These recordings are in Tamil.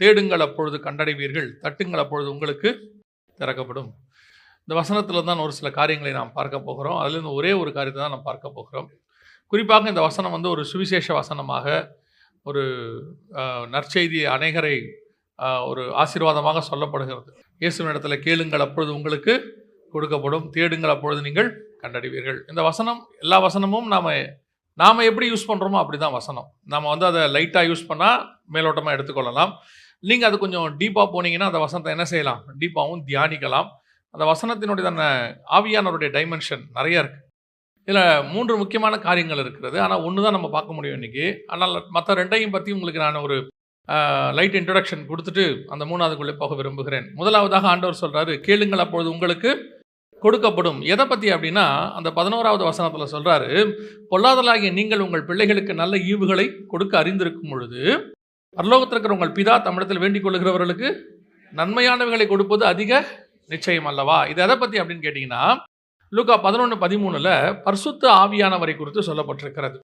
தேடுங்கள் அப்பொழுது கண்டடைவீர்கள், தட்டுங்கள் அப்பொழுது உங்களுக்கு திறக்கப்படும். இந்த வசனத்தில் தான் ஒரு சில காரியங்களை நாம் பார்க்க போகிறோம். அதுலேருந்து ஒரே ஒரு காரியத்தை தான் நாம் பார்க்க போகிறோம். குறிப்பாக இந்த வசனம் ஒரு சுவிசேஷ வசனமாக, ஒரு நற்செய்தி அநேகரை ஒரு ஆசீர்வாதமாக சொல்லப்படுகிறது. இயேசுவினிடத்தில் கேளுங்கள் அப்பொழுது உங்களுக்கு கொடுக்கப்படும், தேடுங்கள் அப்பொழுது நீங்கள் கண்டடைவீர்கள். இந்த வசனம், எல்லா வசனமும் நாம் எப்படி யூஸ் பண்ணுறோமோ அப்படி தான் வசனம். நம்ம அதை லைட்டாக யூஸ் பண்ணால் மேலோட்டமாக எடுத்துக்கொள்ளலாம். நீங்கள் அது கொஞ்சம் டீப்பாக போனீங்கன்னா அந்த வசனத்தை என்ன செய்யலாம், டீப்பாகவும் தியானிக்கலாம். அந்த வசனத்தினுடைய ஆவியானவருடைய டைமென்ஷன் நிறைய இருக்குது. இதில் 3 முக்கியமான காரியங்கள் இருக்கிறது. ஆனால் ஒன்று தான் நம்ம பார்க்க முடியும் இன்றைக்கி. ஆனால் மற்ற 2ஐயும் பற்றி உங்களுக்கு நான் ஒரு லைட் இன்ட்ரடக்ஷன் கொடுத்துட்டு அந்த 3ஆவதுக்குள்ளே போக விரும்புகிறேன். முதலாவதாக ஆண்டவர் சொல்கிறாரு, கேளுங்கள் அப்பொழுது உங்களுக்கு கொடுக்கப்படும். எதை பற்றி அப்படின்னா, அந்த 11ஆவது வசனத்தில் சொல்கிறாரு, பொல்லாதலாகிய நீங்கள் உங்கள் பிள்ளைகளுக்கு நல்ல ஈவுகளை கொடுக்க அறிந்திருக்கும் பொழுது பரலோகத்தில் இருக்கிற உங்கள் பிதா தம்மிடத்தில் வேண்டிக் கொள்ளுகிறவர்களுக்கு நன்மையானவைகளை கொடுப்பது அதிக நிச்சயம் அல்லவா. இது எதை பற்றி அப்படின்னு கேட்டிங்கன்னா, லூக்கா 11:13 பரிசுத்த ஆவியானவரை குறித்து சொல்லப்பட்டிருக்கிறது.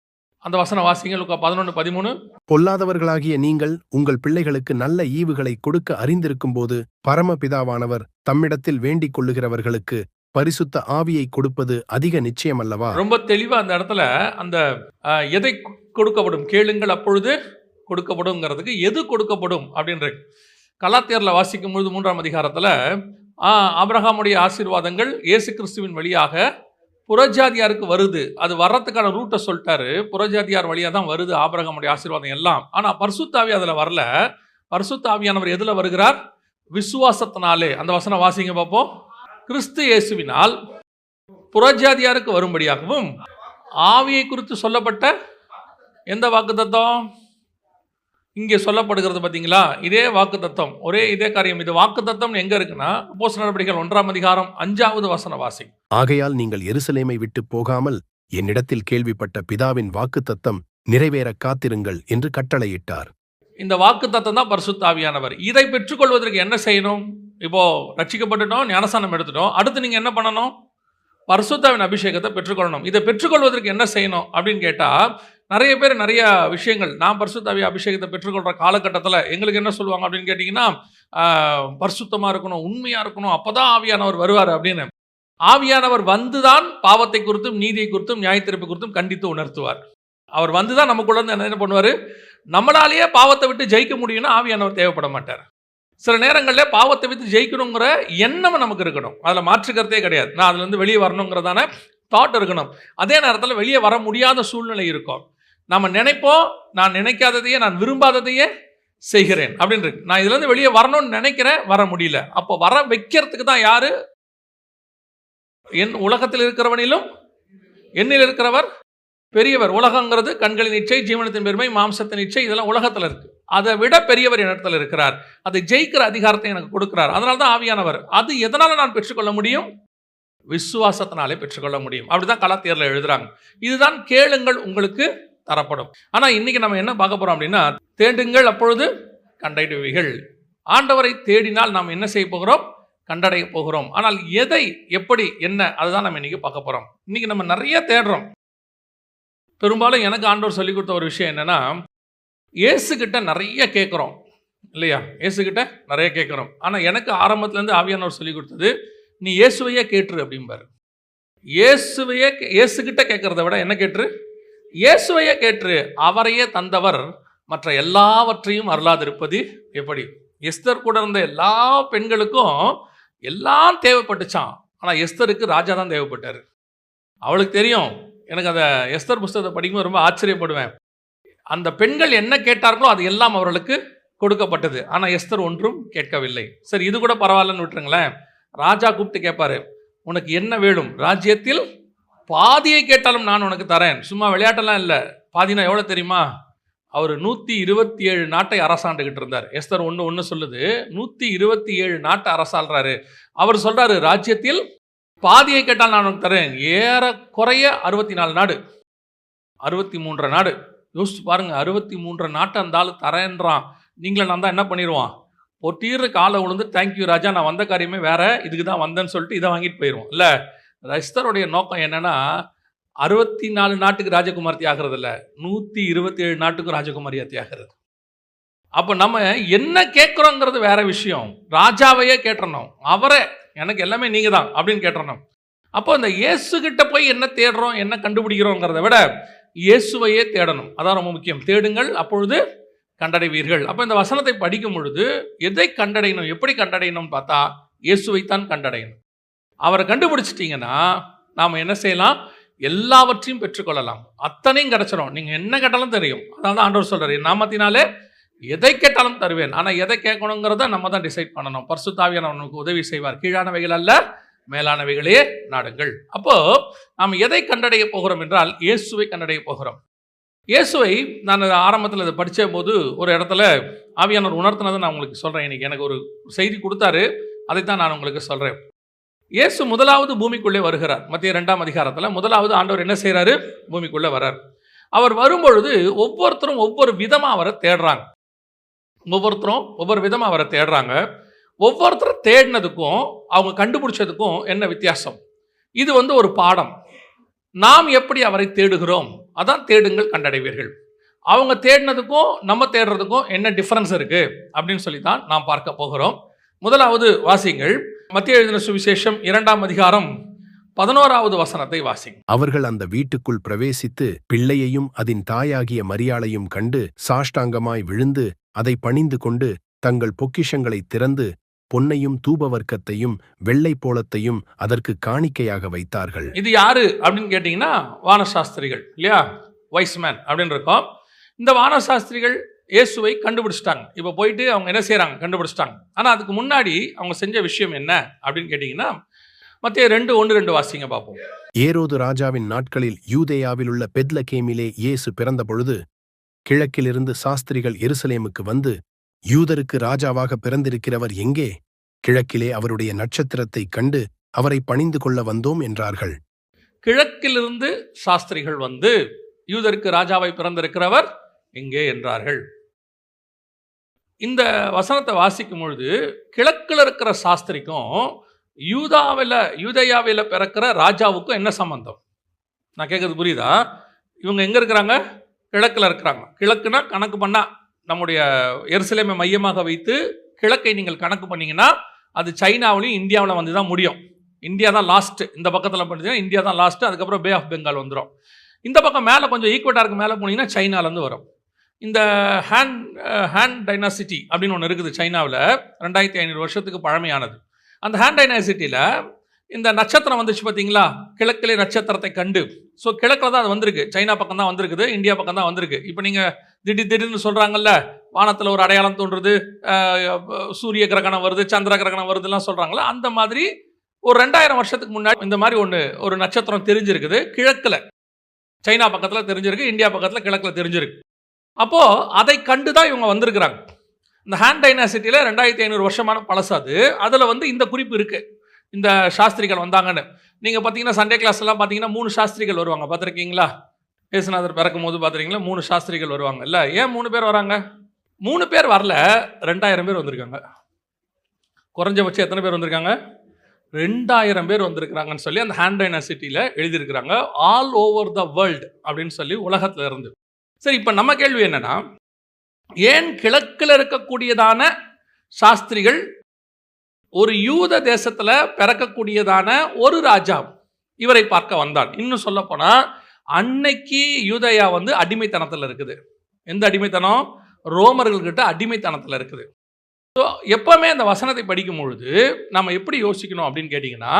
அந்த வசனம் வாசிங்க. லூக்கா 11:13. பொல்லாதவர்களாகிய நீங்கள் உங்கள் பிள்ளைகளுக்கு நல்ல ஈவுகளை கொடுக்க அறிந்திருக்கும் போது பரமபிதாவானவர் தம்மிடத்தில் வேண்டிக் கொள்ளுகிறவர்களுக்கு பரிசுத்த ஆவியை கொடுப்பது அதிக நிச்சயம் அல்லவா. ரொம்ப தெளிவா அந்த இடத்துல அந்த எதை கொடுக்கப்படும், கேளுங்கள் அப்பொழுது கொடுக்கப்படும்ங்கிறதுக்கு எது கொடுக்கப்படும் அப்படின்ற கலாத்தியர்ல வாசிக்கும் பொழுது 3ஆம் அதிகாரத்துல ஆபிரகாமுடைய ஆசீர்வாதங்கள் இயேசு கிறிஸ்துவின் வழியாக புறஜாதியாருக்கு வருது. அது வர்றதுக்கான ரூட்டை சொல்லிட்டாரு. புறஜாதியார் வழியாக தான் வருது ஆபிரகாமுடைய ஆசீர்வாதம் எல்லாம். ஆனால் பரிசுத்த ஆவி அதில் வரல. பரிசுத்த ஆவியானவர் எதில் வருகிறார்? விசுவாசத்தினாலே. அந்த வசனம் வாசிங்க பார்ப்போம். கிறிஸ்து இயேசுவினால் புறஜாதியாருக்கு வரும்படியாகவும் ஆவியை குறித்து சொல்லப்பட்ட எந்த வாக்குத்தத்தம் இங்கே சொல்லப்படுகிறது பார்த்தீங்களா? இதே வாக்குத்தத்தம், இதே காரியம். இது வாக்குத்தத்தம் எங்க இருக்குன்னா, அப்போஸ்தலர் நடவடிக்கைகள் 1ஆம் அதிகாரம் 5ஆவது வசன வாசி. ஆகையால் நீங்கள் எருசலேமை விட்டு போகாமல் என்னிடத்தில் கேள்விப்பட்ட பிதாவின் வாக்குத்தத்தம் நிறைவேற காத்திருங்கள் என்று கட்டளையிட்டார். இந்த வாக்குத்தத்தம் தான் பரிசுத்த ஆவியானவர். இதை பெற்றுக்கொள்வதற்கு என்ன செய்யணும்? இப்போ ரட்சிக்கப்பட்டுட்டோம், ஞானஸ்நானம் எடுத்துட்டோம். அடுத்து நீங்க என்ன பண்ணணும்? பரிசுத்தாவின் அபிஷேகத்தை பெற்றுக்கொள்ளணும். இதை பெற்றுக்கொள்வதற்கு என்ன செய்யணும் அப்படின்னு கேட்டால், நிறைய பேர் நிறைய விஷயங்கள், நான் பரிசுத்தாவிய அபிஷேகத்தை பெற்றுக்கொள்கிற காலகட்டத்தில் எங்களுக்கு என்ன சொல்லுவாங்க அப்படின்னு கேட்டிங்கன்னா, பரிசுத்தமாக இருக்கணும், உண்மையாக இருக்கணும், அப்போ தான் ஆவியானவர் வருவார் அப்படின்னு. ஆவியானவர் வந்துதான் பாவத்தை குறித்தும் நீதியை குறித்தும் நியாயத்தீர்ப்பு குறித்தும் கண்டித்து உணர்த்துவார். அவர் வந்து தான் நமக்குள்ள என்ன பண்ணுவார்? நம்மளாலேயே பாவத்தை விட்டு ஜெயிக்க முடியும்னா ஆவியானவர் தேவைப்பட மாட்டார். சில நேரங்களில் பாவத்தை விட்டு ஜெயிக்கணுங்கிற எண்ணம் நமக்கு இருக்கணும். அதில் மாற்றுக்கிறதே கிடையாது. நான் அதுலேருந்து வெளியே வரணுங்கிறதான தாட் இருக்கணும். அதே நேரத்தில் வெளியே வர முடியாத சூழ்நிலை இருக்கும். நம்ம நினைப்போம், நான் நினைக்காததையே நான் விரும்பாததையே செய்கிறேன் அப்படின்னு இருக்கு. நான் இதுலேருந்து வெளியே வரணும்னு நினைக்கிறேன், வர முடியல. அப்போ வர வைக்கிறதுக்கு தான் யாரு? என் உலகத்தில் இருக்கிறவனிலும் என்னில் இருக்கிறவர் பெரியவர். உலகங்கிறது கண்களின் இச்சை, ஜீவனத்தின் பெருமை, மாம்சத்தின் இச்சை, இதெல்லாம் உலகத்தில் இருக்கு. அதை விட பெரியவர் இடத்துல இருக்கிறார். அதை ஜெயிக்கிற அதிகாரத்தை எனக்கு கொடுக்கிறார். அதனால தான் ஆவியானவர். அது எதனால நான் பெற்றுக்கொள்ள முடியும்? விசுவாசத்தினாலே பெற்றுக்கொள்ள முடியும். அப்படிதான் கலாத்தியர்ல எழுதுறாங்க. இதுதான் கேளுங்கள் உங்களுக்கு தரப்படும். ஆனா இன்னைக்கு நம்ம என்ன பார்க்க போறோம் அப்படின்னா, தேடுங்கள் அப்பொழுது கண்டடைவீர்கள். ஆண்டவரை தேடினால் நாம் என்ன செய்ய போகிறோம்? கண்டடைய போகிறோம். ஆனால் எதை, எப்படி, என்ன, அதுதான் நம்ம இன்னைக்கு பார்க்க போறோம். இன்னைக்கு நம்ம நிறைய தேடுறோம். பெரும்பாலும் எனக்கு ஆண்டவர் சொல்லிக் கொடுத்த ஒரு விஷயம் என்னன்னா, இயேசுகிட்ட நிறைய கேட்குறோம் இல்லையா? இயேசுகிட்ட நிறைய கேட்குறோம். ஆனால் எனக்கு ஆரம்பத்துலேருந்து ஆவியானவர் சொல்லிக் கொடுத்தது, நீ இயேசுவையே கேட்டுரு அப்படிம்பாரு. இயேசுகிட்ட கேட்கறத விட என்ன கேட்டுரு? இயேசுவையே கேட்டுரு. அவரையே தந்தவர் மற்ற எல்லாவற்றையும் அருளாதிருப்பது எப்படி? எஸ்தர் கூட இருந்த எல்லா பெண்களுக்கும் எல்லாம் தேவைப்பட்டுச்சான். ஆனால் எஸ்தருக்கு ராஜா தான் தேவைப்பட்டார். அவளுக்கு தெரியும். எனக்கு அந்த எஸ்தர் புஸ்தகத்தை படிக்கும்போது ரொம்ப ஆச்சரியப்படுவேன். அந்த பெண்கள் என்ன கேட்டார்களோ அது எல்லாம் அவர்களுக்கு கொடுக்கப்பட்டது. ஆனால் எஸ்தர் ஒன்றும் கேட்கவில்லை. சரி, இது கூட பரவாயில்லன்னு விட்டுருங்களேன். ராஜா கூப்பிட்டு கேட்பாரு, உனக்கு என்ன வேணும்? ராஜ்யத்தில் பாதியை கேட்டாலும் நான் உனக்கு தரேன். சும்மா விளையாட்டெல்லாம் இல்லை. பாதினா எவ்வளோ தெரியுமா? அவர் 127 நாட்டை அரசாண்டுகிட்டு இருந்தார். எஸ்தர் 1:1 சொல்லுது, 127 நாட்டை அரசாள்றாரு. அவர் சொல்றாரு, ராஜ்யத்தில் பாதியை கேட்டால் நான் உனக்கு தரேன். ஏறக்குறைய 64 நாடு, 63 நாடு. யோசிச்சு பாருங்க, 63 நாட்டை அந்த ஆள் தரேன்றான். நீங்களே நான் தான் என்ன பண்ணிடுவான்? பொட்டீர் காலை விழுந்து, தேங்க்யூ ராஜா, நான் வந்த காரியமே வேற, இதுக்கு தான் வந்தேன்னு சொல்லிட்டு இதை வாங்கிட்டு போயிடுவோம். இல்லை, எஸ்தருடைய நோக்கம் என்னன்னா, 64 நாட்டுக்கு ராஜகுமார்த்தி ஆகிறது இல்லை, 127 நாட்டுக்கும் ராஜகுமாரியாத்தி ஆகிறது. அப்போ நம்ம என்ன கேட்குறோங்கிறது வேற விஷயம். ராஜாவையே கேட்டுறணும், அவரே எனக்கு எல்லாமே நீங்க தான் அப்படின்னு கேட்டுறணும். அப்போ இந்த இயேசு கிட்ட போய் என்ன தேடுறோம், என்ன கண்டுபிடிக்கிறோங்கிறத விட இயேசுவையே தேடணும். அதான் ரொம்ப முக்கியம். தேடுங்கள் அப்பொழுது கண்டடைவீர்கள். அப்போ இந்த வசனத்தை படிக்கும் பொழுது எதை கண்டடையணும், எப்படி கண்டடையணும்னு பார்த்தா இயேசுவைத்தான் கண்டடையணும். அவரை கண்டுபிடிச்சிட்டிங்கன்னா நாம் என்ன செய்யலாம், எல்லாவற்றையும் பெற்றுக்கொள்ளலாம். அத்தனையும் கிடைச்சிடும். நீங்கள் என்ன கேட்டாலும் தெரியும். அதனால தான் ஆண்டவர் சொல்கிறார், என் நாமத்தினாலே எதை கேட்டாலும் தருவேன். ஆனால் எதை கேட்கணுங்கிறத நம்ம தான் டிசைட் பண்ணணும். பரிசுத்த ஆவியானவர் நமக்கு உதவி செய்வார். கீழானவைகள் அல்ல மேலானவைகளே நாடுங்கள். அப்போ நாம் எதை கண்டடைய போகிறோம் என்றால் இயேசுவை கண்டடைய போகிறோம். இயேசுவை நான் ஆரம்பத்தில் இதை படித்த போது ஒரு இடத்துல ஆவியானவர் உணர்த்தினதை நான் உங்களுக்கு சொல்கிறேன். இன்னைக்கு எனக்கு ஒரு செய்தி கொடுத்தாரு, அதைத்தான் நான் உங்களுக்கு சொல்கிறேன். இயேசு முதலாவது பூமிக்குள்ளே வருகிறார். மத்திய 2ஆம் அதிகாரத்தில் முதலாவது ஆண்டவர் என்ன செய்கிறாரு, பூமிக்குள்ளே வர்றார். அவர் வரும்பொழுது ஒவ்வொருத்தரும் ஒவ்வொரு விதமாக அவரை தேடுறாங்க. ஒவ்வொருத்தரும் ஒவ்வொரு விதமாக அவரை தேடுறாங்க. ஒவ்வொருத்தரும் தேடினதுக்கும் அவங்க கண்டுபிடிச்சதுக்கும் என்ன வித்தியாசம்? இது ஒரு பாடம். நாம் எப்படி அவரை தேடுகிறோம், அதான் தேடுங்கள் கண்டடைவீர்கள். அவங்க தேடினதுக்கும் நம்ம தேடுறதுக்கும் என்ன டிஃபரன்ஸ் இருக்கு அப்படின்னு சொல்லி தான் நாம் பார்க்க போகிறோம். முதலாவது வாசிங்கள், மத்திய எழுதின சுவிசேஷம் 2ஆம் அதிகாரம் 11வது வசனத்தை வாசிங்க. அவர்கள் அந்த வீட்டுக்குள் பிரவேசித்து பிள்ளையையும் அதன் தாயாகிய மரியாளையும் கண்டு சாஷ்டாங்கமாய் விழுந்து அதை பணிந்து கொண்டு தங்கள் பொக்கிஷங்களை திறந்து பொன்னையும் தூபவர்க்கத்தையும் வெள்ளை போலத்தையும் அதற்கு காணிக்கையாக வைத்தார்கள். இது யாரு அப்படின்னு கேட்டீங்கன்னா வானசாஸ்திரிகள் இல்லையா, வைஸ்மேன் அப்படின்னு இருக்கோம். இந்த வானசாஸ்திரிகள் இயேசுவை கண்டுபிடிச்சிட்டாங்க. இப்போ போயிட்டு அவங்க என்ன செய்கிறாங்க, கண்டுபிடிச்சிட்டாங்க. ஆனால் அதுக்கு முன்னாடி அவங்க செஞ்ச விஷயம் என்ன அப்படின்னு கேட்டிங்கன்னா மத்திய 2:1-2 வாசிங்க பார்ப்போம். ஏரோது ராஜாவின் நாட்களில் யூதேயாவில் உள்ள பெத்லகேமிலே இயேசு பிறந்த பொழுது கிழக்கிலிருந்து சாஸ்திரிகள் எருசலேமுக்கு வந்து, யூதருக்கு ராஜாவாக பிறந்திருக்கிறவர் எங்கே? கிழக்கிலே அவருடைய நட்சத்திரத்தை கண்டு அவரை பணிந்து கொள்ள வந்தோம் என்றார்கள். கிழக்கிலிருந்து சாஸ்திரிகள் வந்து யூதருக்கு ராஜாவை பிறந்திருக்கிறவர் எங்கே என்றார்கள். இந்த வசனத்தை வாசிக்கும் பொழுது கிழக்கில் இருக்கிற சாஸ்திரிக்கும் யூதேயாவில் பிறக்கிற ராஜாவுக்கும் என்ன சம்பந்தம்? நான் கேட்கறது புரியுதா? இவங்க எங்கே இருக்கிறாங்க? கிழக்கில் இருக்கிறாங்க. கிழக்குனா கணக்கு பண்ணால் நம்முடைய எருசலேமை மையமாக வைத்து கிழக்கை நீங்கள் கணக்கு பண்ணிங்கன்னா அது சைனாவிலையும் இந்தியாவில் வந்து தான் முடியும். இந்தியா தான் லாஸ்ட்டு. இந்த பக்கத்தில் பார்த்தீங்கன்னா இந்தியா தான் லாஸ்ட்டு. அதுக்கப்புறம் பே ஆஃப் பெங்கால் வந்துடும். இந்த பக்கம் மேலே கொஞ்சம் ஈக்குவேட்டருக்கு மேலே போனீங்கன்னா சைனாலேருந்து வரும். இந்த ஹான் டைனாசிட்டி அப்படின்னு ஒன்று இருக்குது சைனாவில், 2500 வருஷத்துக்கு பழமையானது. அந்த ஹான் டைனாசிட்டியில் இந்த நட்சத்திரம் வந்துச்சு பார்த்தீங்களா, கிழக்கிலே நட்சத்திரத்தை கண்டு. ஸோ கிழக்கில் தான் அது வந்திருக்கு, சைனா பக்கம் தான் வந்திருக்குது, இந்தியா பக்கம் தான் வந்திருக்கு. இப்போ நீங்கள் திடீர்னு சொல்கிறாங்கல்ல, வானத்தில் ஒரு அடையாளம் தோன்றுறது, சூரிய கிரகணம் வருது, சந்திர கிரகணம் வருதுலாம் சொல்கிறாங்களா, அந்த மாதிரி ஒரு 2000 வருஷத்துக்கு முன்னாடி இந்த மாதிரி ஒரு நட்சத்திரம் தெரிஞ்சிருக்குது. கிழக்கில் சைனா பக்கத்தில் தெரிஞ்சிருக்கு, இந்தியா பக்கத்தில் கிழக்கில் தெரிஞ்சிருக்கு. அப்போது அதை கண்டு தான் இவங்க வந்திருக்கிறாங்க. இந்த ஹான் டைனாசிட்டியில் 2500 வருஷமான பழசாது. அதில் இந்த குறிப்பு இருக்குது, இந்த சாஸ்திரிகள் வந்தாங்கன்னு. நீங்கள் பார்த்தீங்கன்னா சண்டே கிளாஸ்லாம் பார்த்தீங்கன்னா 3 சாஸ்திரிகள் வருவாங்க, பார்த்துருக்கீங்களா? இயேசுநாதர் பிறக்கும் போது பார்த்துருக்கீங்களா 3 சாஸ்திரிகள் வருவாங்க இல்லை? ஏன் 3 பேர் வராங்க? 3 பேர் வரல, 2000 பேர் வந்திருக்காங்க. குறைஞ்சபட்சம் எத்தனை பேர் வந்திருக்காங்க? 2000 பேர் வந்திருக்கிறாங்கன்னு சொல்லி அந்த ஹான் டைனாசிட்டியில் எழுதியிருக்கிறாங்க. ஆல் ஓவர் த வேர்ல்டு அப்படின்னு சொல்லி உலகத்தில் இருந்து. சரி, இப்போ நம்ம கேள்வி என்னன்னா, ஏன் கிழக்கில் இருக்கக்கூடியதான சாஸ்திரிகள் ஒரு யூத தேசத்தில் பிறக்கக்கூடியதான ஒரு ராஜா இவரை பார்க்க வந்தான்? இன்னும் சொல்ல போனால் அன்னைக்கு யூதேயா அடிமைத்தனத்தில் இருக்குது. எந்த அடிமைத்தனம்? ரோமர்கள்கிட்ட அடிமைத்தனத்தில் இருக்குது. ஸோ எப்பவுமே அந்த வசனத்தை படிக்கும் பொழுது நம்ம எப்படி யோசிக்கணும் அப்படின்னு கேட்டிங்கன்னா,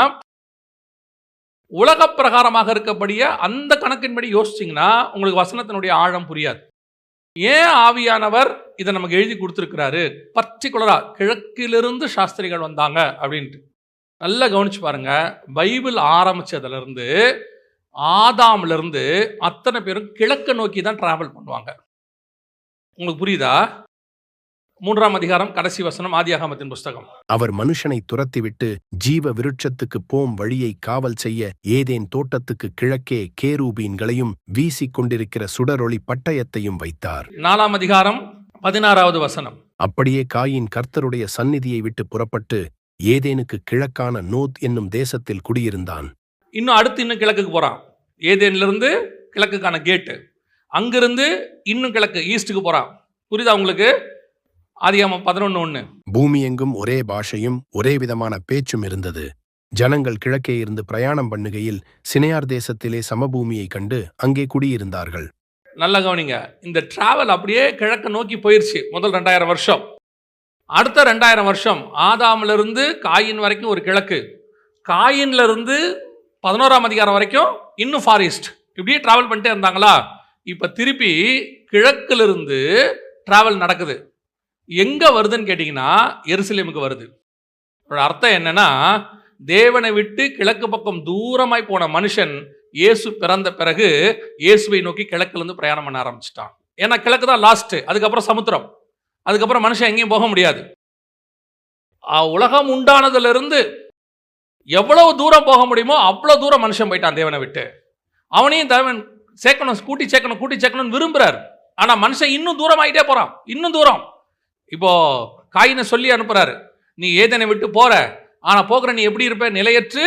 உலக பிரகாரமாக இருக்கக்கூடிய அந்த கணக்கின்படி யோசிச்சிங்கன்னா உங்களுக்கு வசனத்தினுடைய ஆழம் புரியாது. ஏன் ஆவியானவர் இதை நமக்கு எழுதி கொடுத்துருக்கிறாரு? பர்டிகுலராக கிழக்கிலிருந்து சாஸ்திரிகள் வந்தாங்க அப்படின்ட்டு நல்லா கவனிச்சு பாருங்க. பைபிள் ஆரம்பிச்சதுலேருந்து ஆதாம்லேருந்து அத்தனை பேரும் கிழக்க நோக்கி தான் டிராவல் பண்ணுவாங்க. உங்களுக்கு புரியுதா? 3ஆம் அதிகாரம் கடைசி வசனம், ஆதியாகமத்தின் புஸ்தகம். அவர் மனுஷனை துரத்திவிட்டு ஜீவ விருட்சத்துக்கு போம் வழியை காவல் செய்ய ஏதேன் தோட்டத்துக்கு கிழக்கே கேரூபீன்களையும் வீசிக் கொண்டிருக்கிற சுடரொளி பட்டயத்தையும் வைத்தார். 4ஆம் அதிகாரம் 16வது வசனம். அப்படியே காயின் கர்த்தருடைய சந்நிதியை விட்டு புறப்பட்டு ஏதேனுக்கு கிழக்கான நோத் என்னும் தேசத்தில் குடியிருந்தான். இன்னும் கிழக்குக்கு போறான். ஏதேனிலிருந்து கிழக்குக்கான கேட்டு, அங்கிருந்து இன்னும் கிழக்கு ஈஸ்டுக்கு போறான். புரியுதா உங்களுக்கு? ஆதியாகமம் 11:1. பூமி எங்கும் ஒரே பாஷையும் ஒரே விதமான பேச்சும் இருந்தது. ஜனங்கள் கிழக்கே இருந்து பிரயாணம் பண்ணுகையில் சினையார் தேசத்திலே சமபூமியை கண்டு அங்கே குடியிருந்தார்கள். நல்ல கவனிங்க, இந்த டிராவல் அப்படியே கிழக்கு நோக்கி போயிருச்சு. முதல் 2000 வருஷம், அடுத்த 2000 வருஷம் ஆதாமிலிருந்து காயின் வரைக்கும் ஒரு கிழக்கு, காயின்ல இருந்து 11ஆம் அதிகாரம் வரைக்கும் இன்னும் ஃபாரஸ்ட், இப்படியே டிராவல் பண்ணிட்டே இருந்தாங்களா. இப்ப திருப்பி கிழக்கிலிருந்து டிராவல் நடக்குது. எங்க வருதுன்னு கேட்டீங்கன்னா எருசலேமுக்கு வருது. அர்த்தம் என்னன்னா, தேவனை விட்டு கிழக்கு பக்கம் தூரமாய் போன மனுஷன் இயேசு பிறந்த பிறகு இயேசுவை நோக்கி கிழக்கிலிருந்து பிரயாணம் பண்ண ஆரம்பிச்சிட்டான். ஏன்னா கிழக்கு தான் லாஸ்ட், அதுக்கப்புறம் சமுத்திரம், அதுக்கப்புறம் மனுஷன் எங்கேயும் போக முடியாது. உலகம் உண்டானதிலிருந்து எவ்வளவு தூரம் போக முடியுமோ அவ்வளவு தூரம் மனுஷன் போயிட்டான் தேவனை விட்டு. அவனையும் தேவன் சேர்க்கணும், கூட்டி சேர்க்கணும்னு விரும்புறாரு. ஆனா மனுஷன் இன்னும் தூரம் ஆகிட்டே போறான், இன்னும் தூரம். இப்போ காயினை சொல்லி அனுப்புறாரு, நீ ஏதேனை விட்டு போற, ஆனா போகிற நீ எப்படி இருப்ப, நிலையற்று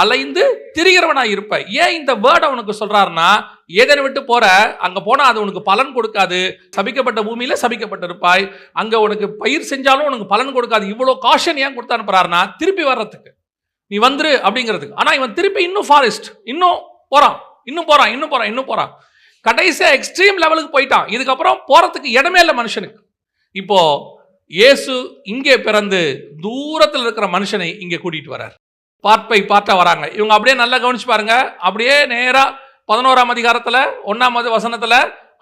அலைந்து திரிகிறவனா இருப்ப. ஏன் இந்த வேர்ட் அவனுக்கு சொல்றாருன்னா, ஏதேனை விட்டு போற, அங்க போனா அது உனக்கு பலன் கொடுக்காது, சபிக்கப்பட்ட பூமியில சபிக்கப்பட்டு இருப்பாய், அங்க உனக்கு பயிர் செஞ்சாலும் உனக்கு பலன் கொடுக்காது. இவ்வளவு காஷன் ஏன் கொடுத்து அனுப்புறாருன்னா, திருப்பி வர்றதுக்கு, நீ வந்துரு அப்படிங்கிறதுக்கு. ஆனா இவன் திருப்பி இன்னும் ஃபாரஸ்ட், இன்னும் போறான். கடைசியா எக்ஸ்ட்ரீம் லெவலுக்கு போயிட்டான். இதுக்கப்புறம் போறதுக்கு இடமே இல்லை மனுஷனுக்கு. இப்போ இயேசு இங்கே பிறந்து தூரத்தில் இருக்கிற மனுஷனை இங்கே கூட்டிட்டு வரார். பார்ட்டா வராங்க. இவங்க அப்படியே நல்லா கவனிச்சு பாருங்க. அப்படியே நேரா 11ஆம் அதிகாரத்துல 1ஆம் வசனத்துல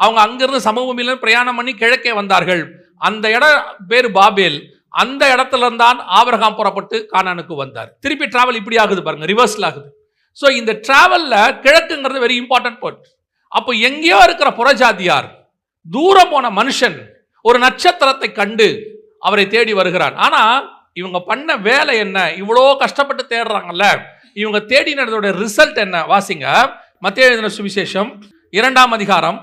அவங்க அங்கிருந்து சமபூமியில பிரயாணம் பண்ணி கிழக்கே வந்தார்கள். அந்த இடம் பேரு பாபேல். அந்த இடத்துல இருந்தான் ஆபிரகாம் புறப்பட்டு கானானுக்கு வந்தார். திருப்பி டிராவல் இப்படி ஆகுது பாருங்க, ரிவர்ஸ்ல ஆகுது. ஸோ இந்த டிராவல்ல கிழக்குங்கிறது வெரி இம்பார்ட்டன்ட் பார்ட். அப்போ எங்கேயோ இருக்கிற புறஜாதியார், தூரம் போன மனுஷன் ஒரு நட்சத்திரத்தை கண்டு அவரை தேடி வருகிறான். ஆனா இவங்க பண்ண வேலை என்ன? இவ்வளோ கஷ்டப்பட்டு தேடுறாங்கல்ல, இவங்க தேடினதோட ரிசல்ட் என்ன? வாசிங்க, மத்தேயு எழுதின சுவிசேஷம் 2ஆம் அதிகாரம்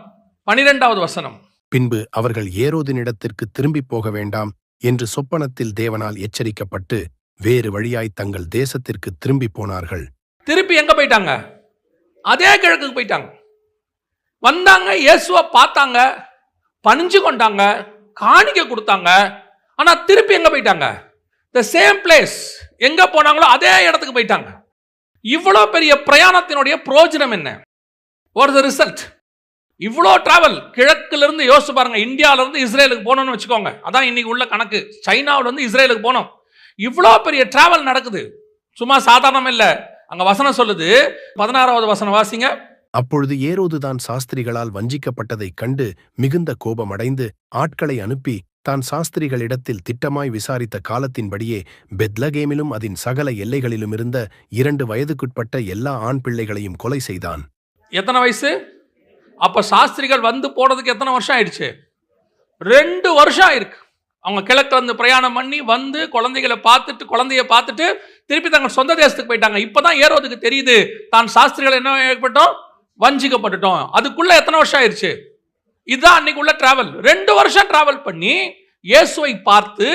12வது வசனம். பின்பு அவர்கள் ஏரோதினிடத்திற்கு திரும்பி போக வேண்டாம் என்று சொப்பனத்தில் தேவனால் எச்சரிக்கப்பட்டு வேறு வழியாய் தங்கள் தேசத்திற்கு திரும்பி போனார்கள். திருப்பி எங்க போயிட்டாங்க? அதே கிழக்குக்கு போயிட்டாங்க. வந்தாங்க, இயேசுவை பார்த்தாங்க, பணிஞ்சு கொண்டாங்க, காணிக்கை கொடுத்தாங்க. ஆனா திருப்பி எங்க போயிட்டாங்க? the same place. எங்க போனாங்களோ அதே இடத்துக்கு போயிட்டாங்க. இவ்வளவு பெரிய பிரயாணத்தினுடைய பிரயோஜனம் என்ன? what is the result? இவ்வளோ டிராவல் கிழக்குல இருந்து யோசிச்சு பாருங்க. இந்தியாவில இருந்து இஸ்ரேலுக்கு போனோம்னு வச்சுக்கோங்க, அதான் இன்னைக்கு உள்ள கணக்கு. சைனாவில இருந்து இஸ்ரேலுக்கு போனோம். இவ்வளோ பெரிய டிராவல் நடக்குது, சும்மா சாதாரணம் இல்ல. அங்க வசனம் சொல்லுது, 16வது வசனம் வாசிங்க. அப்பொழுது ஏரோதுதான் சாஸ்திரிகளால் வஞ்சிக்கப்பட்டதைக் கண்டு மிகுந்த கோபமடைந்து ஆட்களை அனுப்பி தான் சாஸ்திரிகளிடத்தில் திட்டமாய் விசாரித்த காலத்தின்படியே பெத்லகேமிலும் அதன் சகல எல்லைகளிலும் இருந்த 2 வயதுக்குட்பட்ட எல்லா ஆண் பிள்ளைகளையும் கொலை செய்தான். எத்தனை வயசு? அப்ப சாஸ்திரிகள் வந்து போனதுக்கு எத்தனை வருஷம் ஆயிடுச்சு? 2 வருஷம் ஆயிருக்கு. அவங்க கிழக்கு வந்து பிரயாணம் பண்ணி வந்து குழந்தைய பார்த்துட்டு திருப்பி தங்கள் சொந்த தேசத்துக்கு போயிட்டாங்க. இப்பதான் ஏரோதுக்கு தெரியுது தான் சாஸ்திரிகள் என்ன ஏற்பட்டோம், வஞ்சிக்கப்பட்டுட்டோம். அதுக்குள்ள எத்தனை வருஷம் ஆயிடுச்சு? இதுதான் அன்னைக்கு உள்ள டிராவல். 2 வருஷம் டிராவல் பண்ணி இயேசுவை பார்த்து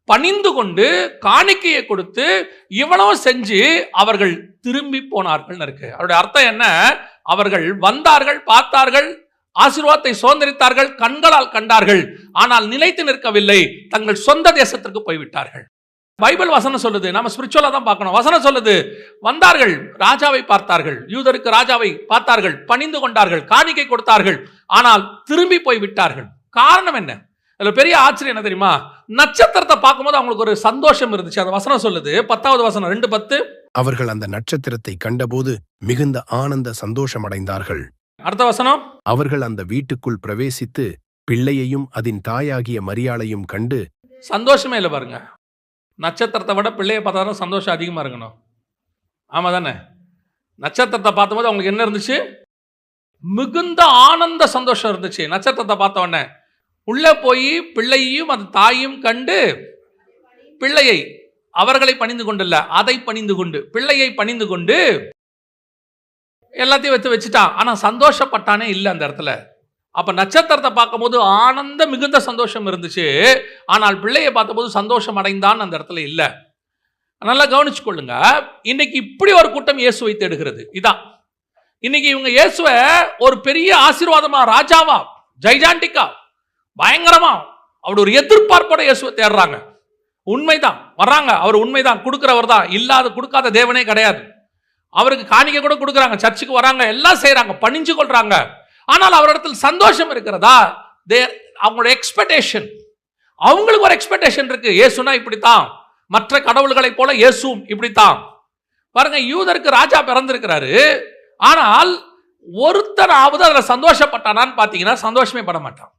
பணிந்து கொண்டு காணிக்கையை கொடுத்து இவ்வளவு செஞ்சு அவர்கள் திரும்பி போனார்கள் இருக்கு. அவருடைய அர்த்தம் என்ன? அவர்கள் வந்தார்கள், பார்த்தார்கள், ஆசீர்வாதத்தை சுதந்திரித்தார்கள், கண்களால் கண்டார்கள், ஆனால் நிலைத்து நிற்கவில்லை, தங்கள் சொந்த தேசத்திற்கு போய்விட்டார்கள். பைபிள் வசனம் சொல்லுது, நம்ம ஸ்பிரிச்சுவலா தான் பார்க்கணும். வசனம் சொல்லுது, வந்தார்கள், ராஜாவை பார்த்தார்கள், யூதருக்கு ராஜாவை பார்த்தார்கள், பணிந்து கொண்டார்கள், காணிக்கை கொடுத்தார்கள், ஆனால் திரும்பி போய் விட்டார்கள். காரணம் என்ன? அதுல பெரிய ஆச்சரியம் என்ன தெரியுமா? நட்சத்திரத்தை பார்க்கும்போது அவங்களுக்கு ஒரு சந்தோஷம் இருந்துச்சு. அந்த வசனம் சொல்லுது, 10வது வசனம் 2:10. அவர்கள் அந்த நட்சத்திரத்தை கண்டபோது மிகுந்த ஆனந்த சந்தோஷமடைந்தார்கள். அடுத்த வசனம், அவர்கள் அந்த வீட்டுக்குள் பிரவேசித்து பிள்ளையையும் அதன் தாயாகிய மரியாளையும் கண்டு. சந்தோஷமே இல்லை பாருங்க. நட்சத்திரத்தை விட பிள்ளையை பார்த்தாலும் சந்தோஷம் அதிகமா இருக்கணும். ஆமா தானே? நட்சத்திரத்தை பார்த்தபோது அவங்களுக்கு என்ன இருந்துச்சு? மிகுந்த ஆனந்த சந்தோஷம் இருந்துச்சு. நட்சத்திரத்தை பார்த்த உடனே உள்ள போய் பிள்ளையையும் அந்த தாயும் கண்டு பிள்ளையை, அவர்களை பணிந்து கொண்டு அதை பணிந்து கொண்டு, பிள்ளையை பணிந்து கொண்டு எல்லாத்தையும் வச்சுட்டான். ஆனா சந்தோஷப்பட்டானே இல்லை அந்த இடத்துல. அப்ப நட்சத்திரத்தை பார்க்கும்போது ஆனந்த மிகுந்த சந்தோஷம் இருந்துச்சு, ஆனால் பிள்ளையை பார்த்தபோது சந்தோஷம் அடைந்தான் அந்த இடத்துல இல்ல. நல்லா கவனிச்சு கொள்ளுங்க. இன்னைக்கு இப்படி ஒரு கூட்டம் இயேசுவை தேடுகிறது. இதான் இன்னைக்கு இவங்க இயேசுவை ஒரு பெரிய ஆசீர்வாதமா, ராஜாவா, ஜைஜாண்டிக்கா, பயங்கரமா அப்படி ஒரு எதிர்பார்ப்போட இயேசுவை தேடுறாங்க. உண்மைதான், வர்றாங்க, அவர் உண்மைதான், கொடுக்கிறவர் தான், இல்லாத கொடுக்காத தேவனே கிடையாது. அவருக்கு காணிக்கை கூட கொடுக்குறாங்க, சர்ச்சுக்கு வராங்க, எல்லாம் செய்யறாங்க, பணிஞ்சு கொள்றாங்க. ஆனால் அவரிடத்தில் சந்தோஷம் இருக்கிறதா? அவங்களோட எக்ஸ்பெக்டேஷன், அவங்களுக்கு ஒரு எக்ஸ்பெக்டேஷன் இருக்கு. இயேசுனா இப்படித்தான், மற்ற கடவுள்களை போல இயேசுவும் இப்படித்தான். பாருங்க, யூதருக்கு ராஜா பிறந்திருக்கிறாரு, ஆனால் ஒருத்தராவது அதுல சந்தோஷப்பட்டானான்னு பாத்தீங்கன்னா சந்தோஷமே பட மாட்டான்.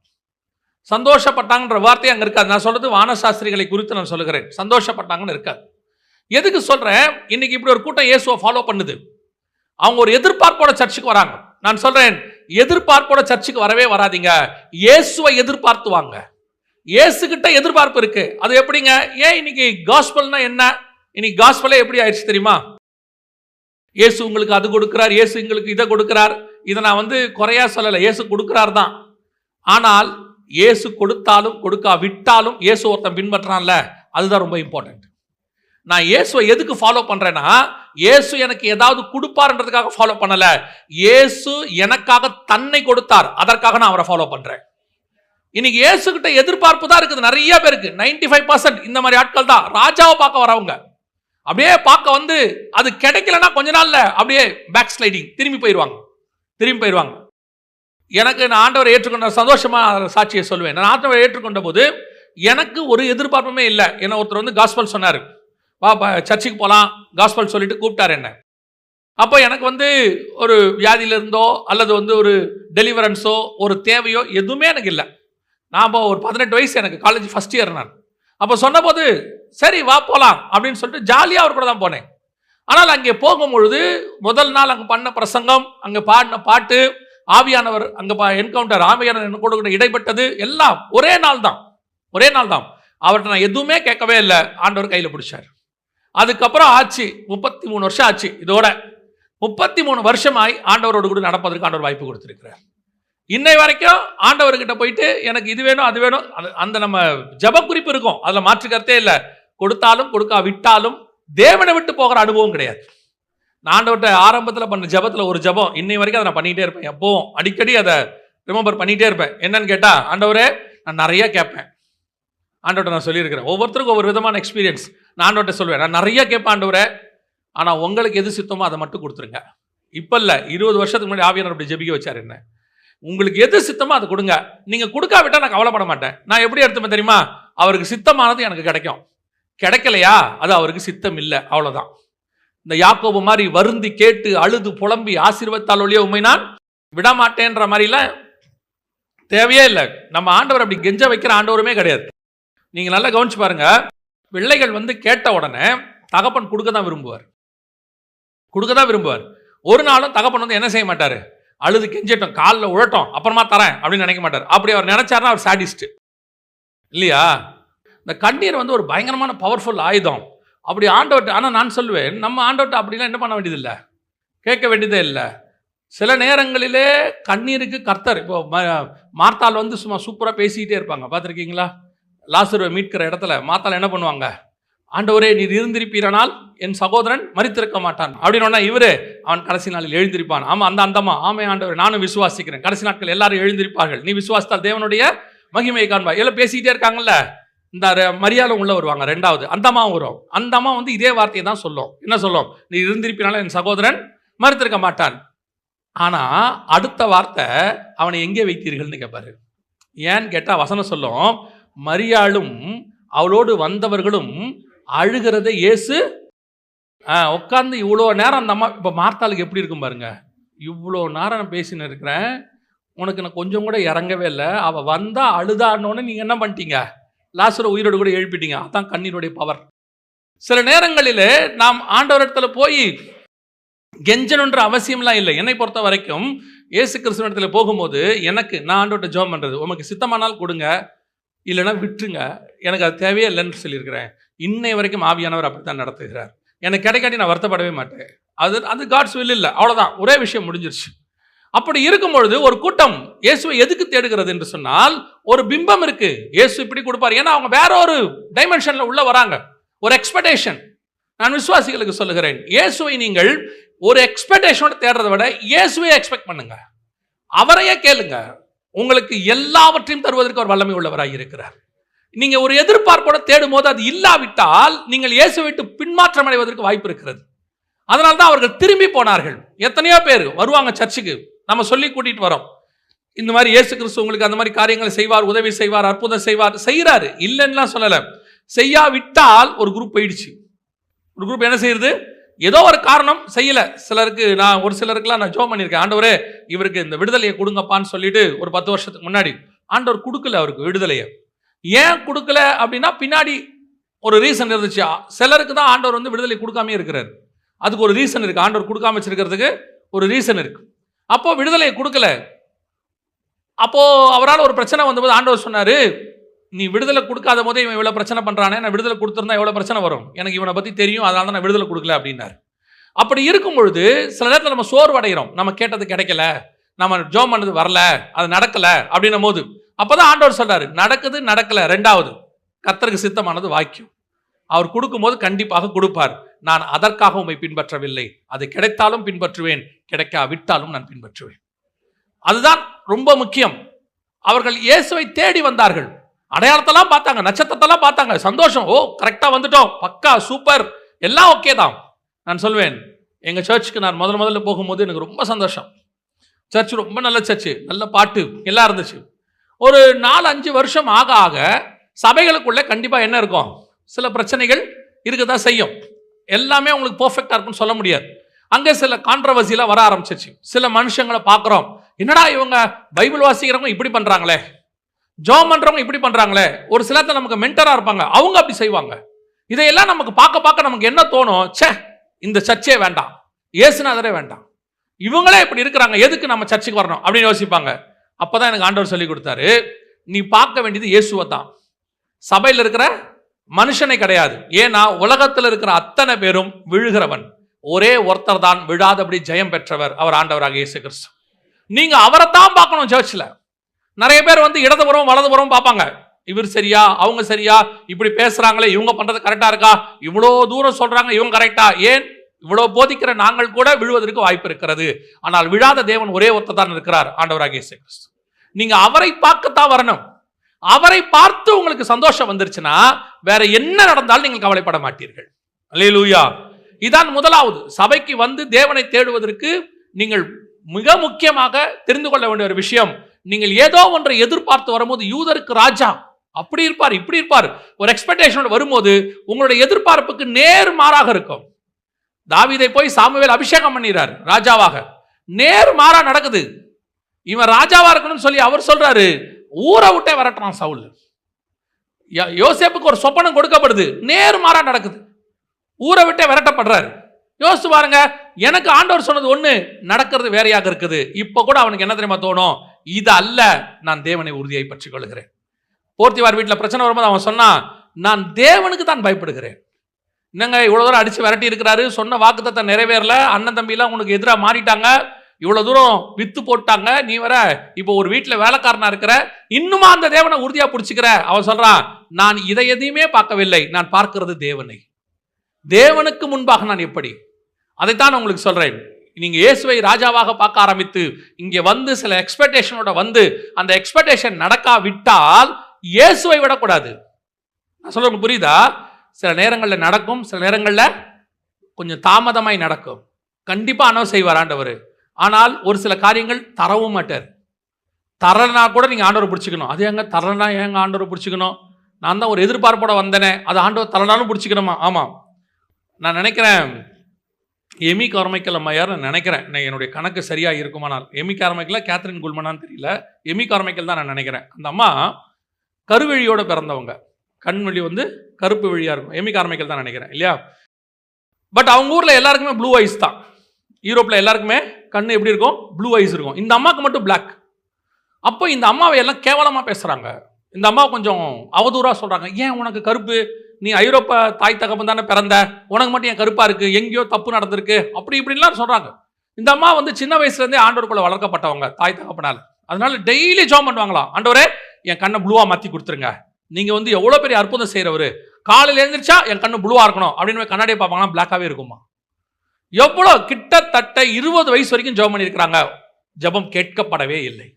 சந்தோஷப்பட்டாங்கன்ற வார்த்தை அங்க இருக்காது. நான் சொல்றது வானசாஸ்திரிகளை குறித்து நான் சொல்லுகிறேன். சந்தோஷப்பட்டாங்கன்னு இருக்காது. எதுக்கு சொல்றேன்? இன்னைக்கு இப்படி ஒரு கூட்டம் இயேசுவை ஃபாலோ பண்ணுது. அவங்க ஒரு எதிர்பார்ப்போட சர்ச்சுக்கு வராங்க. நான் சொல்றேன், எதிர்பார்ப்போட சர்ச்சுக்கு வரவே வராதீங்க. இயேசுவை எதிர்பார்த்து வாங்க. இயேசு கிட்ட எதிர்பார்ப்பு இருக்கு. அது எப்படிங்க? ஏன் இன்னைக்கு காஸ்பல்னா என்ன? இன்னைக்கு காஸ்பலே எப்படி ஆயிடுச்சு தெரியுமா? இயேசு உங்களுக்கு அது கொடுக்கிறார், இயேசு உங்களுக்கு இதை கொடுக்கிறார். இதை நான் குறையா சொல்லலை, இயேசு கொடுக்கிறார் தான். ஆனால் இயேசு கொடுத்தாலும் கொடுக்கா விட்டாலும் இயேசு ஒருத்தன் பின்பற்றான்ல, அதுதான் ரொம்ப இம்பார்ட்டன்ட். நான் இயேசுவை எதுக்கு ஃபாலோ பண்றேன்னா, இயேசு எனக்கு ஏதாவது கொடுப்பார்ன்றதுக்காக ஃபாலோ பண்ணல. இயேசு எனக்காக தன்னை கொடுத்தார், அதற்காக நான் அவரை ஃபாலோ பண்றேன். இன்னைக்கு இயேசு கிட்ட எதிர்பார்ப்பு தான் இருக்குது நிறைய பேருக்கு. 95% இந்த மாதிரி ஆட்கள் தான் ராஜாவை பார்க்க வரவங்க. அப்படியே பார்க்க அது கிடைக்கலன்னா கொஞ்ச நாள்ல அப்படியே பேக் ஸ்லைடிங், திரும்பி போயிடுவாங்க. எனக்கு நான் ஆண்டவரை ஏற்றுக்கொண்ட சந்தோஷமா சாட்சியை சொல்லுவேன். நான் ஆண்டவரை ஏற்றுக்கொண்ட போது எனக்கு ஒரு எதிர்பார்ப்புமே இல்லை. என்ன ஒருத்தர் காஸ்பல் சொன்னார், வா சர்ச்சுக்கு போகலாம், காஸ்பல் சொல்லிட்டு கூப்பிட்டார் என்ன. அப்போ எனக்கு ஒரு வியாதியில இருந்தோ அல்லது ஒரு டெலிவரன்ஸோ ஒரு தேவையோ எதுவுமே எனக்கு இல்லை. நான் ஒரு 18 வயசு, எனக்கு காலேஜ் ஃபர்ஸ்ட் இயர். நான் அப்போ சொன்ன போது சரி வா போகலாம் அப்படின்னு சொல்லிட்டு ஜாலியாக அவர் கூட தான் போனேன். ஆனால் அங்கே போகும்பொழுது முதல் நாள் அங்கே பண்ண பிரசங்கம், அங்கே பாடின பாட்டு, ஆவியானவர் அங்கே என்கவுண்டர், ஆவியானவர் கூட இடைப்பட்டது எல்லாம் ஒரே நாள் தான். அவர்கிட்ட நான் எதுவுமே கேட்கவே இல்லை, ஆண்டவர் கையில் பிடிச்சார். அதுக்கப்புறம் ஆச்சு 33 வருஷம் ஆச்சு. இதோட 33 வருஷமாய் ஆண்டவரோடு கூட நடப்பதற்கு ஆண்டவர் வாய்ப்பு கொடுத்திருக்கிறார். இன்னை வரைக்கும் ஆண்டவர்கிட்ட போயிட்டு எனக்கு இது வேணும் அது வேணும், அந்த நம்ம ஜப குறிப்பு இருக்கும், அதில் மாற்று கருத்தே இல்லை. கொடுத்தாலும் கொடுக்கா விட்டாலும் தேவனை விட்டு போகிற அனுபவம் கிடையாது. நான் ஆண்டவர்கிட்ட ஆரம்பத்தில் பண்ண ஜபத்தில் ஒரு ஜபம் இன்னை வரைக்கும் அதை நான் பண்ணிகிட்டே இருப்பேன். எப்பவும் அடிக்கடி அதை ரிமெம்பர் பண்ணிகிட்டே இருப்பேன். என்னன்னு கேட்டால், ஆண்டவரே நான் நிறைய கேட்பேன். ஆண்டவர்கிட்ட நான் சொல்லியிருக்கிறேன், ஒவ்வொருத்தருக்கும் ஒவ்வொரு விதமான எக்ஸ்பீரியன்ஸ். நான் ஆண்டவர்கிட்ட சொல்லுவேன், நான் நிறைய கேட்பேன் ஆண்டவரே, ஆனால் உங்களுக்கு எது சித்தமோ அதை மட்டும் கொடுத்துருங்க. இப்போ இல்லை, 20 வருஷத்துக்கு முன்னாடி ஆவியானவர் அப்படி ஜெபிக்க வச்சார் என்ன. உங்களுக்கு எது சித்தமோ அதை கொடுங்க, நீங்கள் கொடுக்காவிட்டா நான் கவலைப்பட மாட்டேன். நான் எப்படி எடுத்துப்பேன் தெரியுமா? அவருக்கு சித்தமானது எனக்கு கிடைக்கும், கிடைக்கலையா அது அவருக்கு சித்தம் இல்லை, அவ்வளோதான். இந்த யாக்கோபு மாதிரி வருந்தி கேட்டு அழுது புலம்பி ஆசீர்வதித்தால் ஒழிய உண்மை நான் விடமாட்டேன்ற மாதிரிலாம் தேவையே இல்லை. நம்ம ஆண்டவர் அப்படி கெஞ்ச வைக்கிற ஆண்டவருமே கிடையாது. நீங்கள் நல்லா கவனிச்சு பாருங்க, பிள்ளைகள் கேட்ட உடனே தகப்பன் கொடுக்க தான் விரும்புவார். ஒரு நாளும் தகப்பன் என்ன செய்ய மாட்டார், அழுது கெஞ்சிட்டோம் காலில் உழட்டும் அப்புறமா தரேன் அப்படின்னு நினைக்க மாட்டார். அப்படி அவர் நினைச்சாருன்னா அவர் சாடிஸ்ட் இல்லையா? இந்த கண்ணீர் ஒரு பயங்கரமான பவர்ஃபுல் ஆயுதம். அப்படி ஆண்டவர்கிட்ட, ஆனால் நான் சொல்லுவேன், நம்ம ஆண்டவர்கிட்ட அப்படிலாம் என்ன பண்ண வேண்டியதில்லை, கேட்க வேண்டியதே இல்லை. சில நேரங்களிலே கண்ணீருக்கு கர்த்தர், இப்போ மார்த்தாள் சும்மா சூப்பராக பேசிக்கிட்டே இருப்பாங்க, பார்த்துருக்கீங்களா? லாசருவை மீட்கிற இடத்துல மார்த்தாள் என்ன பண்ணுவாங்க, ஆண்டவரே நீர் இருந்திருப்பீரானால் என் சகோதரன் மரித்திருக்க மாட்டான் அப்படின்னா, இவரு அவன் கடைசி நாளில் எழுந்திருப்பான். ஆமா அந்த அந்தமா, ஆமே ஆண்டவர் நானும் விசுவாசிக்கிறேன், கடைசி நாட்கள் எல்லாரும் எழுந்திருப்பார்கள், நீ விசுவாசித்தால் தேவனுடைய மகிமையை காண்பாய், எல்லாம் பேசிக்கிட்டே இருக்காங்கல்ல. இந்த மரியாதை உள்ள வருவாங்க, ரெண்டாவது அந்தமாவும் வரும். அந்தமா இதே வார்த்தையை தான் சொல்லும். என்ன சொல்லும்? நீ இருந்திருப்பினாலும் என் சகோதரன் மறுத்திருக்க மாட்டான். ஆனா அடுத்த வார்த்தை, அவனை எங்கே வைத்தீர்கள்னு கேட்பாரு. ஏன்னு கேட்டா வசனம் சொல்லும், மரியாளும் அவளோடு வந்தவர்களும் அழுகிறதை இயேசு உட்கார்ந்து இவ்வளோ நேரம். அந்த அம்மா இப்போ மார்த்தாளுக்கு எப்படி இருக்கும் பாருங்க, இவ்வளோ நேரம் நான் பேசின்னு இருக்கிறேன், உனக்கு நான் கொஞ்சம் கூட இறங்கவே இல்லை, அவள் வந்தா அழுதானோன்னு நீங்கள் என்ன பண்ணிட்டீங்க, லாசரை உயிரோடு கூட எழுப்பிட்டீங்க. அதான் கண்ணீருடைய பவர். சில நேரங்களில் நாம் ஆண்டவரிடத்துல போய் கெஞ்சணுன்ற அவசியம்லாம் இல்லை. என்னை பொறுத்த வரைக்கும் இயேசு கிறிஸ்துவிடத்தில் போகும்போது நான் ஆண்டவர்கிட்ட ஜெபம் பண்ணுறது, உமக்கு சித்தமானால் கொடுங்க, இல்லைன்னா விட்டுருங்க, எனக்கு அது தேவையே இல்லைன்னு சொல்லியிருக்கிறேன். இன்னை வரைக்கும் ஆவியானவர் அப்படித்தான் நடத்துகிறார். எனக்கு கிடைக்காட்டி நான் வருத்தப்படவே மாட்டேன். அது காட்ஸ் வில் இல்லை, அவ்வளோதான், ஒரே விஷயம் முடிஞ்சிருச்சு. அப்படி இருக்கும்பொழுது ஒரு கூட்டம் இயேசுவை எதுக்கு தேடுகிறது என்று சொன்னால், ஒரு பிம்பம் இருக்கு, இயேசு இப்படி கொடுப்பார். ஏன்னா அவங்க வேற ஒரு டைமென்ஷன்ல உள்ள வராங்க, ஒரு எக்ஸ்பெக்டேஷன். நான் விசுவாசிகளுக்கு சொல்லுகிறேன், இயேசுவை நீங்கள் ஒரு எக்ஸ்பெக்டேஷனோட தேடுறதை விட இயேசுவை எக்ஸ்பெக்ட் பண்ணுங்க, அவரையே கேளுங்க. உங்களுக்கு எல்லாவற்றையும் தருவதற்கு அவர் வல்லமை உள்ளவராக இருக்கிறார். நீங்க ஒரு எதிர்பார்ப்போட தேடும் போது அது இல்லாவிட்டால் நீங்கள் இயேசு விட்டு பின்மாற்றம் அடைவதற்கு வாய்ப்பு இருக்கிறது. அதனால்தான் அவர்கள் திரும்பி போனார்கள். எத்தனையோ பேர் வருவாங்க சர்ச்சுக்கு, நம்ம சொல்லி கூட்டிட்டு வரோம், இந்த மாதிரி இயேசு கிறிஸ்து உங்களுக்கு அந்த மாதிரி காரியங்களை செய்வார், உதவி செய்வார், அற்புதம் செய்வார், செய்யறாரு, இல்லைன்னா சொல்லல. செய்யாவிட்டால் ஒரு குரூப் போயிடுச்சு. ஒரு குரூப் என்ன செய்யுது, ஏதோ ஒரு காரணம் செய்யல. சிலருக்கு நான் ஒரு சிலருக்குலாம் நான் ஜெபம் பண்ணியிருக்கேன், ஆண்டவரே இவருக்கு இந்த விடுதலையை கொடுங்கப்பான்னு சொல்லிட்டு ஒரு 10 வருஷத்துக்கு முன்னாடி. ஆண்டவர் கொடுக்கல அவருக்கு விடுதலையை. ஏன் கொடுக்கல அப்படின்னா பின்னாடி ஒரு ரீசன் இருந்துச்சு. சிலருக்கு தான் ஆண்டவர் வந்து விடுதலை கொடுக்காமே இருக்கிறார். அதுக்கு ஒரு ரீசன் இருக்கு. ஆண்டவர் கொடுக்காம வச்சிருக்கிறதுக்கு ஒரு ரீசன் இருக்கு. அப்போ விடுதலையை கொடுக்கல. அப்போ அவரால் ஒரு பிரச்சனை வந்தபோது ஆண்டவர் சொன்னாரு, நீ விடுதலை கொடுக்காத போதே இவன் இவ்வளவு பிரச்சனை பண்றானே, நான் விடுதலை கொடுத்திருந்தா எவ்வளவு பிரச்சனை வரும், எனக்கு இவனை பத்தி தெரியும், அதனால தான் நான் விடுதலை கொடுக்கல அப்படின்னாரு. அப்படி இருக்கும் பொழுது சில நேரத்தில் நம்ம சோர்வடைகிறோம், நம்ம கேட்டது கிடைக்கல, நம்ம ஜெபம் பண்ணது வரல, அது நடக்கல அப்படின்னும் போது அப்பதான் ஆண்டவர் சொல்றாரு, நடக்குது நடக்கல ரெண்டாவது, கர்த்தருக்கு சித்தமானது வாக்கியம். அவர் கொடுக்கும் போது கண்டிப்பாக கொடுப்பார். நான் அதற்காக உம்மை பின்பற்றவில்லை, அது கிடைத்தாலும் பின்பற்றுவேன், கிடைக்காவிட்டாலும் நான் பின்பற்றுவேன். அதுதான் ரொம்ப முக்கியம். அவர்கள் இயேசுவை தேடி வந்தார்கள், அடையாளத்தெல்லாம் பார்த்தாங்க, நட்சத்திரத்தெல்லாம் பார்த்தாங்க, சந்தோஷம், ஓ கரெக்டா வந்துட்டோம், பக்கா சூப்பர், எல்லாம் ஓகே தான். நான் சொல்வேன், எங்க சர்ச்சுக்கு நான் முதல்ல போகும்போது எனக்கு ரொம்ப சந்தோஷம். சர்ச் ரொம்ப நல்ல சர்ச்சு, நல்ல பாட்டு எல்லாம் இருந்துச்சு. ஒரு 4-5 வருஷம் ஆக ஆக சபைகளுக்குள்ள கண்டிப்பா என்ன இருக்கும், சில பிரச்சனைகள் இருக்கதான் செய்யும். எல்லாமே உங்களுக்கு பெர்ஃபெக்டா இருக்குன்னு சொல்ல முடியாது. அங்க சில கான்ட்ரவர்சிலாம் வர ஆரம்பிச்சிச்சு. சில மனுஷங்களை பார்க்கிறோம், என்னடா இவங்க பைபிள் வாசிக்கிறவங்க இப்படி பண்றாங்களே, ஜெபம் பண்றவங்க இப்படி பண்றாங்களே. ஒரு சிலத்துல நமக்கு மென்டரா இருப்பாங்க, அவங்க அப்படி செய்வாங்க. இதையெல்லாம் நமக்கு பார்க்க நமக்கு என்ன தோணும், ச்சே இந்த சர்ச்சே வேண்டாம், இயேசுநாதரே வேண்டாம், இவங்களே இப்படி இருக்கிறாங்க, எதுக்கு நம்ம சர்ச்சுக்கு வரணும் அப்படின்னு யோசிப்பாங்க. அப்பதான் எனக்கு ஆண்டவர் சொல்லி கொடுத்தாரு, நீ பார்க்க வேண்டியது இயேசுவை தான், சபையில் இருக்கிற மனுஷனை கிடையாது. ஏன்னா உலகத்தில் இருக்கிற அத்தனை பேரும் விழுகிறவன், ஒரே ஒருத்தர் தான் விழாதபடி ஜெயம் பெற்றவர், அவர் ஆண்டவராக இயேசு கிறிஸ்து. நீங்க அவரை தான் பார்க்கணும். சர்ச்சில் நிறைய பேர் வந்து இடதுபுறம் வலதுபுறம் பார்ப்பாங்க, இவர் சரியா அவங்க சரியா, இப்படி பேசுறாங்களே இவங்க பண்றது கரெக்டா இருக்கா, இவ்வளோ தூரம் சொல்றாங்க இவங்க கரெக்டா, ஏன் இவ்வளவு போதிக்கிற நாங்கள் கூட விழுவதற்கு வாய்ப்பு இருக்கிறது. ஆனால் விழாத தேவன் ஒரே ஒருத்தர் தான் இருக்கிறார், ஆண்டவராக இயேசு கிறிஸ்து. நீங்க அவரை பார்க்கத்தான் வரணும். அவரை பார்த்து உங்களுக்கு சந்தோஷம் வந்துருச்சுன்னா வேற என்ன நடந்தாலும் நீங்கள் கவலைப்பட மாட்டீர்கள். அல்லேலூயா. இதான் முதலாவது, சபைக்கு வந்து தேவனை தேடுவதற்கு நீங்கள் மிக முக்கியமாக தெரிந்து கொள்ள வேண்டிய ஒரு விஷயம். நீங்கள் ஏதோ ஒன்றை எதிர்பார்த்து வரும்போது, யூதருக்கு ராஜா அப்படி இருப்பார் இப்படி இருப்பார், ஒரு எக்ஸ்பெக்டேஷனோட வரும்போது உங்களுடைய எதிர்பார்ப்புக்கு நேர்மாறாக இருக்கும். தாவீதை போய் சாமுவேல் அபிஷேகம் பண்ணிறார் ராஜாவாக, நேர்மாறா நடக்குது. இவன் ராஜாவா இருக்கணும்னு சொல்லி அவர் சொல்றாரு, ஊரை விட்டே வரட்டுறான் சவுல். யோசேப்புக்கு ஒரு சொப்பனம் கொடுக்கப்படுது, நேர்மாறா நடக்குது, ஊரை விட்டே விரட்டப்படுறாரு. யோசிச்சு பாருங்க, எனக்கு ஆண்டவர் சொன்னது ஒண்ணு, நடக்கிறது வேறையாக இருக்குது. இப்ப கூட அவனுக்கு என்ன தெரியுமா தோணும், இது அல்ல, நான் தேவனை உறுதியை பற்றிக் கொள்கிறேன். போர்த்திவார் வீட்டில் பிரச்சனை வரும்போது அவன் சொன்னா, நான் தேவனுக்கு தான் பயப்படுகிறேன். என்னங்க இவ்வளவு தூரம் அடிச்சு விரட்டி இருக்கிறாரு, சொன்ன வாக்குத்தத்தை நிறைவேறல, அண்ணன் தம்பி எல்லாம் உனக்கு எதிராக மாறிட்டாங்க, இவ்வளவு தூரம் வித்து போட்டாங்க, நீ வர இப்போ ஒரு வீட்டில் வேலைக்காரனா இருக்கிற, இன்னுமா அந்த தேவனை உறுதியா பிடிச்சிக்கிற. அவன் சொல்றான், நான் இதை எதையுமே பார்க்கவில்லை, நான் பார்க்கிறது தேவனை. தேவனுக்கு முன்பாக நான் எப்படி, அதைத்தான் உங்களுக்கு சொல்றேன். நீங்க இயேசுவை ராஜாவாக பார்க்க ஆரம்பித்து இங்கே வந்து சில எக்ஸ்பெக்டேஷனோட வந்து அந்த எக்ஸ்பெக்டேஷன் நடக்காவிட்டால் இயேசுவை விடக்கூடாது. நான் சொல்ல புரியுதா? சில நேரங்களில் நடக்கும், சில நேரங்களில் கொஞ்சம் தாமதமாய் நடக்கும். கண்டிப்பா அனௌன்ஸ் செய்வார் ஆண்டவர். ஆனால் ஒரு சில காரியங்கள் தரவும் மாட்டார். தரனா கூட நீங்க ஆண்டவரை பிடிச்சிக்கணும். அது எங்க தரனா, ஏங்க ஆண்டவரை பிடிச்சிக்கணும்? நான் தான் ஒரு எதிர்பார்ப்போட வந்தேனே, அது ஆண்டவர் தரனாலும் பிடிச்சிக்கணுமா? ஆமா, நான் நினைக்கிறேன் எமி கார்மைக்கல் அம்மையார் நினைக்கிறேன், என்னுடைய கணக்கு சரியா இருக்குமானால் எமி கார்மைக்கல் கேத்ரின் குல்மனான்னு தெரியல, எமி கார்மைக்கல் தான் நான் நினைக்கிறேன். அந்த அம்மா கருவழியோட பிறந்தவங்க, கண்வழி வந்து கருப்பு வழியா இருக்கும். எமி கார்மைக்கல் தான் நினைக்கிறேன், இல்லையா? பட் அவங்க ஊர்ல எல்லாருக்குமே ப்ளூ ஐஸ் தான். யூரோப்ல எல்லாருக்குமே கண்ணு எப்படி இருக்கும், ப்ளூ ஐஸ் இருக்கும். இந்த அம்மாவுக்கு மட்டும் பிளாக். அப்போ இந்த அம்மாவை எல்லாம் கேவலமா பேசுறாங்க. இந்த அம்மா கொஞ்சம் அவதூறா சொல்றாங்க, ஏன் உனக்கு கருப்பு, நீ ஐரோப்பா தாய் தகப்பன் தானே பிறந்த, உனக்கு மட்டும் என் கருப்பா இருக்கு, எங்கேயோ தப்பு நடந்திருக்கு, அப்படி இப்படின்லாம் சொல்றாங்க. இந்த அம்மா வந்து சின்ன வயசுல இருந்தே ஆண்டவருக்குள்ள வளர்க்கப்பட்டவங்க தாய் தகப்பனால். அதனால டெய்லி ஜெபம் பண்ணுவாங்களாம், ஆண்டவரே என் கண்ணை ப்ளூவா மாத்தி கொடுத்துருங்க, நீங்க வந்து எவ்வளவு பெரிய அற்புதம் செய்யறவரு, காலையில் எழுந்திரிச்சா என் கண்ணு ப்ளூவா இருக்கணும் அப்படின்னு கண்ணாடியை பார்ப்பாங்கன்னா பிளாக்காவே இருக்குமா. எவ்வளவு கிட்டத்தட்ட 20 வயசு வரைக்கும் ஜெபம் பண்ணியிருக்கிறாங்க, ஜெபம் கேட்கப்படவே இல்லை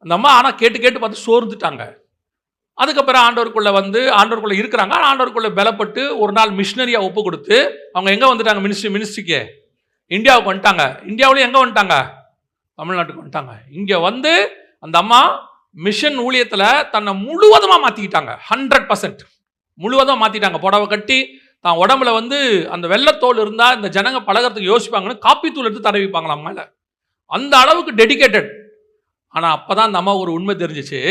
அந்த அம்மா. ஆனா கேட்டு கேட்டு பார்த்து சோர்ந்துட்டாங்க. அதுக்கப்புறம் ஆண்டவருக்குள்ள இருக்கிறாங்க. ஆண்டவருக்குள்ள பலப்பட்டு ஒரு நாள் மிஷினரியா ஒப்பு கொடுத்து அவங்க எங்க வந்துட்டாங்க? மினிஸ்ட்ரிக்கு இந்தியாவுக்கு வந்துட்டாங்க. இந்தியாவிலேயும் எங்க வந்துட்டாங்க? தமிழ்நாட்டுக்கு வந்துட்டாங்க. இங்க வந்து அந்த அம்மா மிஷன் ஊழியத்துல தன்னை முழுவதுமா மாத்திக்கிட்டாங்க. 100% முழுவதுமா மாத்திட்டாங்க. புடவை கட்டி தான் உடம்புல வந்து அந்த வெள்ளத்தோல் இருந்தா இந்த ஜனங்க பழகிறதுக்கு யோசிப்பாங்கன்னு காப்பி தூள் எடுத்து தடவிப்பாங்களாம் மேல. அந்த அளவுக்கு டெடிகேட்டட். ஆனா அப்பதான் அந்த அம்மா ஒரு உண்மை தெரிஞ்சிச்சு.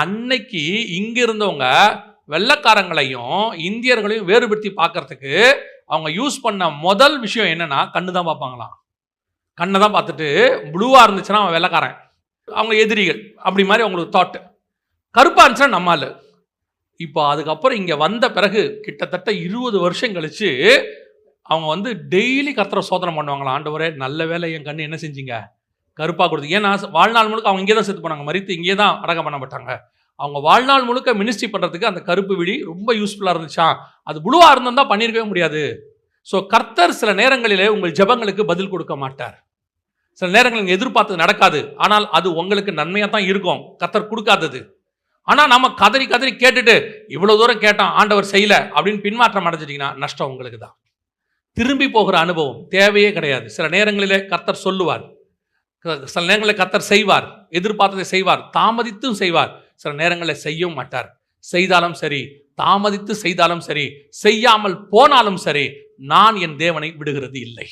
அன்னைக்கு இங்க இருந்தவங்க வெள்ளக்காரங்களையும் இந்தியர்களையும் வேறுபடுத்தி பார்க்கறதுக்கு அவங்க யூஸ் பண்ண முதல் விஷயம் என்னன்னா கண்ணு தான் பார்ப்பாங்களாம். கண்ணை தான் பார்த்துட்டு ப்ளூவா இருந்துச்சுன்னா அவன் வெள்ளக்காரன், அவங்க எதிரிகள், அப்படி மாதிரி அவங்களுக்கு தாட். கருப்பா இருந்துச்சுன்னா நம்மால். இப்போ அதுக்கப்புறம் இங்க வந்த பிறகு கிட்டத்தட்ட 20 வருஷம் கழிச்சு அவங்க வந்து டெய்லி கர்த்தரை சோதனை பண்ணுவாங்களாம். ஆண்டவரே நல்ல வேலை என் கண்ணு என்ன செஞ்சீங்க கருப்பா கொடுத்து. ஏன்னா வாழ்நாள் முழுக்க அவங்க இங்கே தான் செத்து போனாங்க, மறித்து இங்கே தான் அடக்கம் பண்ணப்பட்டாங்க. அவங்க வாழ்நாள் முழுக்க மினிஸ்ட்ரி பண்றதுக்கு அந்த கருப்பு விழி ரொம்ப யூஸ்ஃபுல்லா இருந்துச்சா. அது புழுவா இருந்தா பண்ணிருக்கவே முடியாது. ஸோ கர்த்தர் சில நேரங்களிலே உங்கள் ஜெபங்களுக்கு பதில் கொடுக்க மாட்டார். சில நேரங்களில் எதிர்பார்த்தது நடக்காது. ஆனால் அது உங்களுக்கு நன்மையா தான் இருக்கும், கர்த்தர் கொடுக்காதது. ஆனா நம்ம கதறி கதறி கேட்டுட்டு இவ்வளவு தூரம் கேட்டான் ஆண்டவர் செய்யல அப்படின்னு பின்மாற்றம் அடைஞ்சிட்டீங்கன்னா நஷ்டம் உங்களுக்கு தான். திரும்பி போகிற அனுபவம் தேவையே கிடையாது. சில நேரங்களிலே கர்த்தர் சொல்லுவார், சில நேரங்களில் கர்த்தர் செய்வார், எதிர்பார்த்ததை செய்வார், தாமதித்தும் செய்வார், சில நேரங்களில் செய்யவும் மாட்டார். செய்தாலும் சரி, தாமதித்து செய்தாலும் சரி, செய்யாமல் போனாலும் சரி, நான் என் தேவனை விடுகிறது இல்லை.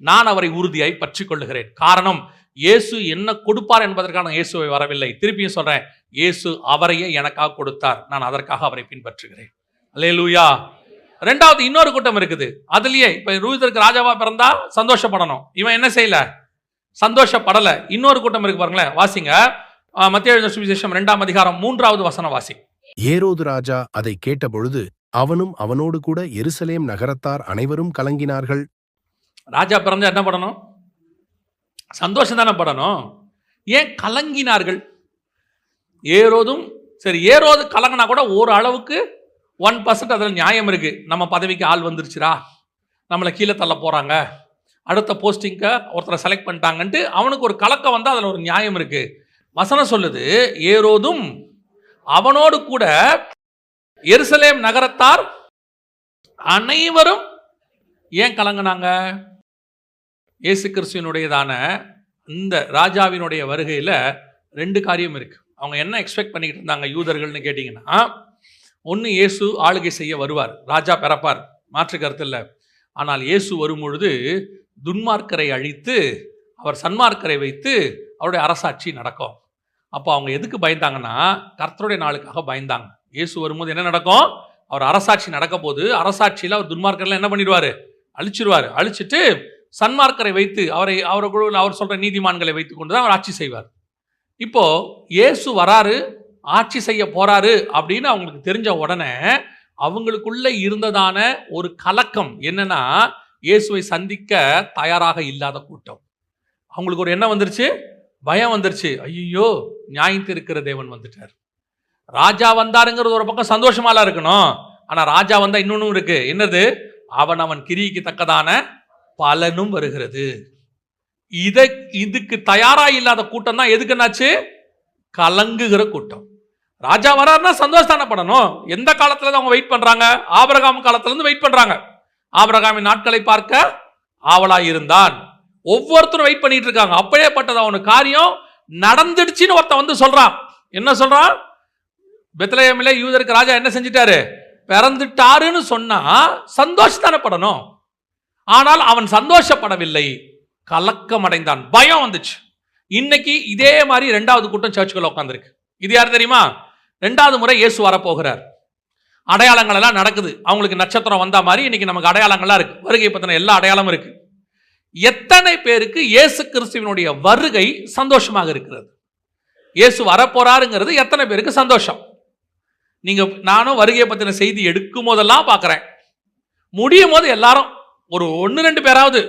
நான் அவரை உறுதியாய் பற்றி கொள்ளுகிறேன். காரணம், இயேசு என்ன கொடுப்பார் என்பதற்கான இயேசுவை வரவில்லை. திருப்பியும் சொல்றேன், இயேசு அவரையே எனக்காக கொடுத்தார், நான் அதற்காக அவரை பின்பற்றுகிறேன். அல்லேலூயா. ரெண்டாவது இன்னொரு கூட்டம் இருக்குது. அதுலயே இப்ப யூதருக்கு ராஜாவா பிறந்தா சந்தோஷப்படணும். இவன் என்ன செய்யல? சந்தோஷப்படல. இன்னொரு கூட்டம் இருக்கு பாருங்களேன், வாசிங்க. மத்தேயு எழுதின சுவிசேஷம் 2ஆம் அதிகாரம் 3வது வசனம் வாசி. ஏரோது ராஜா அதை கேட்டபொழுது அவனும் அவனோடு கூட எருசலேம் நகரத்தார் அனைவரும் கலங்கினார்கள். ராஜா பிறந்தா என்ன படணும்? சந்தோஷம் தானே படணும். ஏன் கலங்கினார்கள்? ஏரோதும் சரி, ஏரோது கலங்கினா கூட ஒரு அளவுக்கு 1% அதில் நியாயம் இருக்கு. நம்ம பதவிக்கு ஆள் வந்துருச்சுரா, நம்மளை கீழே தள்ள போறாங்க, அடுத்த போஸ்டிங்க ஒருத்தரை செலக்ட் பண்ணிட்டாங்கன்ட்டு அவனுக்கு ஒரு கலக்கம் வந்தால் அதில் ஒரு நியாயம் இருக்கு. வசனம் சொல்லுது, ஏரோதும் அவனோடு கூட எருசலேம் நகரத்தார் அனைவரும் ஏன் கலங்கினாங்க? இயேசு கிறிஸ்துவினுடையதான இந்த ராஜாவினுடைய வருகையில் 2 காரியம் இருக்கு. அவங்க என்ன எக்ஸ்பெக்ட் பண்ணிக்கிட்டு இருந்தாங்க யூதர்கள்னு கேட்டிங்கன்னா, ஒன்று இயேசு ஆளுகை செய்ய வருவார், ராஜா பிறப்பார், மாற்று கருத்து இல்லை. ஆனால் இயேசு வரும் பொழுது துன்மார்க்கரை அழித்து அவர் சன்மார்க்கரை வைத்து அவருடைய அரசாட்சி நடக்கும். அப்போ அவங்க எதுக்கு பயந்தாங்கன்னா, கர்த்தருடைய நாளுக்காக பயந்தாங்க. இயேசு வரும்போது என்ன நடக்கும்? அவர் அரசாட்சி நடக்க போது, அரசாட்சியில் அவர் துன்மார்க்கர்லாம் என்ன பண்ணிடுவார்? அழிச்சிருவார். அழிச்சிட்டு சன்மார்க்கரை வைத்து அவர் சொல்ற நீதிமான்களை வைத்து கொண்டு தான் அவர் ஆட்சி செய்வார். இப்போ இயேசு வராரு, ஆட்சி செய்ய போறாரு அப்படின்னு அவங்களுக்கு தெரிஞ்ச உடனே அவங்களுக்குள்ள இருந்ததான ஒரு கலக்கம் என்னன்னா, இயேசுவை சந்திக்க தயாராக இல்லாத கூட்டம். அவங்களுக்கு ஒரு என்ன வந்துருச்சு? பயம் வந்துருச்சு. ஐயோ, நியாயம் இருக்கிற தேவன் வந்துட்டார். ராஜா வந்தாருங்கிறது ஒரு பக்கம் சந்தோஷமாலாம் இருக்கணும். ஆனா ராஜா வந்தா இன்னொன்னும் இருக்கு. என்னது? அவன் கிரிக்கு தக்கதான பலனும் வருகிறது. இதுக்கு தயாரா இல்லாத கூட்டம் தான் எதுக்கு என்னாச்சு? கலங்குகிற கூட்டம். ராஜா வராருன்னா சந்தோஷப்படணும். எந்த காலத்துல அவங்க வெயிட் பண்றாங்க? ஆபிரகாம் காலத்துல இருந்து வெயிட் பண்றாங்க. ஆபிரகாமின் நாட்களை பார்க்க ஆவலாய் இருந்தான். ஒவ்வொருத்தரும் வெயிட் பண்ணிட்டு இருக்காங்க. அப்படியேப்பட்டது அவனு காரியம் நடந்துடுச்சுன்னு ஒருத்தன் வந்து சொல்றான். என்ன சொல்றான்? பெத்லகேமிலே யூதருக்கு ராஜா என்ன செஞ்சிட்டாரு? பிறந்துட்டாருன்னு சொன்னா சந்தோஷத்தானப்படணும். ஆனால் அவன் சந்தோஷப்படவில்லை, கலக்கம் அடைந்தான், பயம் வந்துச்சு. இன்னைக்கு இதே மாதிரி 2வது கூட்டம் சர்ச்சுக்குள்ள உட்காந்துருக்கு. இது யார் தெரியுமா? 2வது முறை இயேசு வரப்போகிறார். அடையாளங்கள் எல்லாம் நடக்குது. அவங்களுக்கு நட்சத்திரம் வந்த மாதிரி இன்னைக்கு நமக்கு அடையாளங்கள்லாம் இருக்கு. வருகை பத்தின எல்லா அடையாளமும் இருக்கு. எத்தனை பேருக்கு இயேசு கிறிஸ்துவினுடைய வருகை சந்தோஷமாக இருக்கிறது? இயேசு வரப்போறாருங்கிறது எத்தனை பேருக்கு சந்தோஷம்? நீங்க நானும் வருகையை பத்தின செய்தி எடுக்கும் போதெல்லாம் பார்க்கிறேன், முடியும் போது எல்லாரும் ஒரு 1-2 பேராவது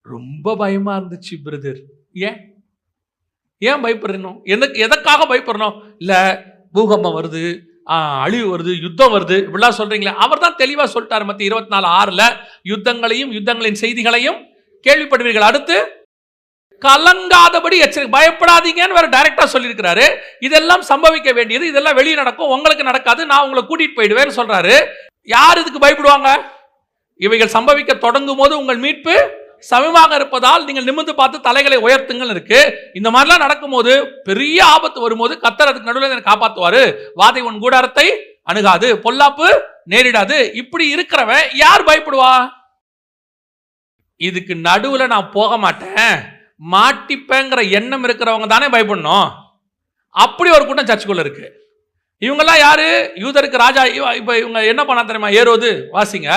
ரொம்ப பயமா இருந்துச்சு பிரதர். ஏன் பயப்படுறோம்? எதற்காக பயப்படுறோம்? இல்ல பூகம்பம் வருது, அழிவு வருது, யுத்தம் வருது, இப்படிலாம் சொல்றீங்களே. அவர் தான் தெளிவா சொல்லிட்டார் மத்திய 24:6 யுத்தங்களையும் யுத்தங்களின் செய்திகளையும் கேள்விப்படுவீர்கள், அடுத்து கலங்காதபடி எச்சரிக்கை, பயப்படாதீங்கன்னு வேற டைரக்டா சொல்லியிருக்கிறாரு. இதெல்லாம் சம்பவிக்க வேண்டியது, இதெல்லாம் வெளியே நடக்கும், உங்களுக்கு நடக்காது, நான் உங்களை கூட்டிட்டு போயிடுவேன்னு சொல்றாரு. யார் இதுக்கு பயப்படுவாங்க? இவைகள் சம்பவிக்க தொடங்கும் போது உங்கள் மீட்பு சமமாக இருப்பதால் நீங்கள் நிமிர்ந்து பார்த்து தலைகளை உயர்த்துங்கள் இருக்கு. இந்த மாதிரிலாம் நடக்கும்போது, பெரிய ஆபத்து வரும்போது கர்த்தர் அதுக்கு நடுவில் காப்பாற்றுவாரு. வாதை உன் கூடாரத்தை அணுகாது, பொல்லாப்பு நேரிடாது. இப்படி இருக்கிறவன் யார் பயப்படுவா? இதுக்கு நடுவுல நான் போக மாட்டேன், மாட்டிப்பேங்கிற எண்ணம் இருக்கிறவங்க தானே பயப்படணும். அப்படி ஒரு கூட்டம் சர்ச்சுக்குள்ள இருக்கு. இவங்கெல்லாம் யாரு? யூதருக்கு ராஜா. இப்ப இவங்க என்ன பண்ணா தெரியுமா? ஏரோது. வாசிங்க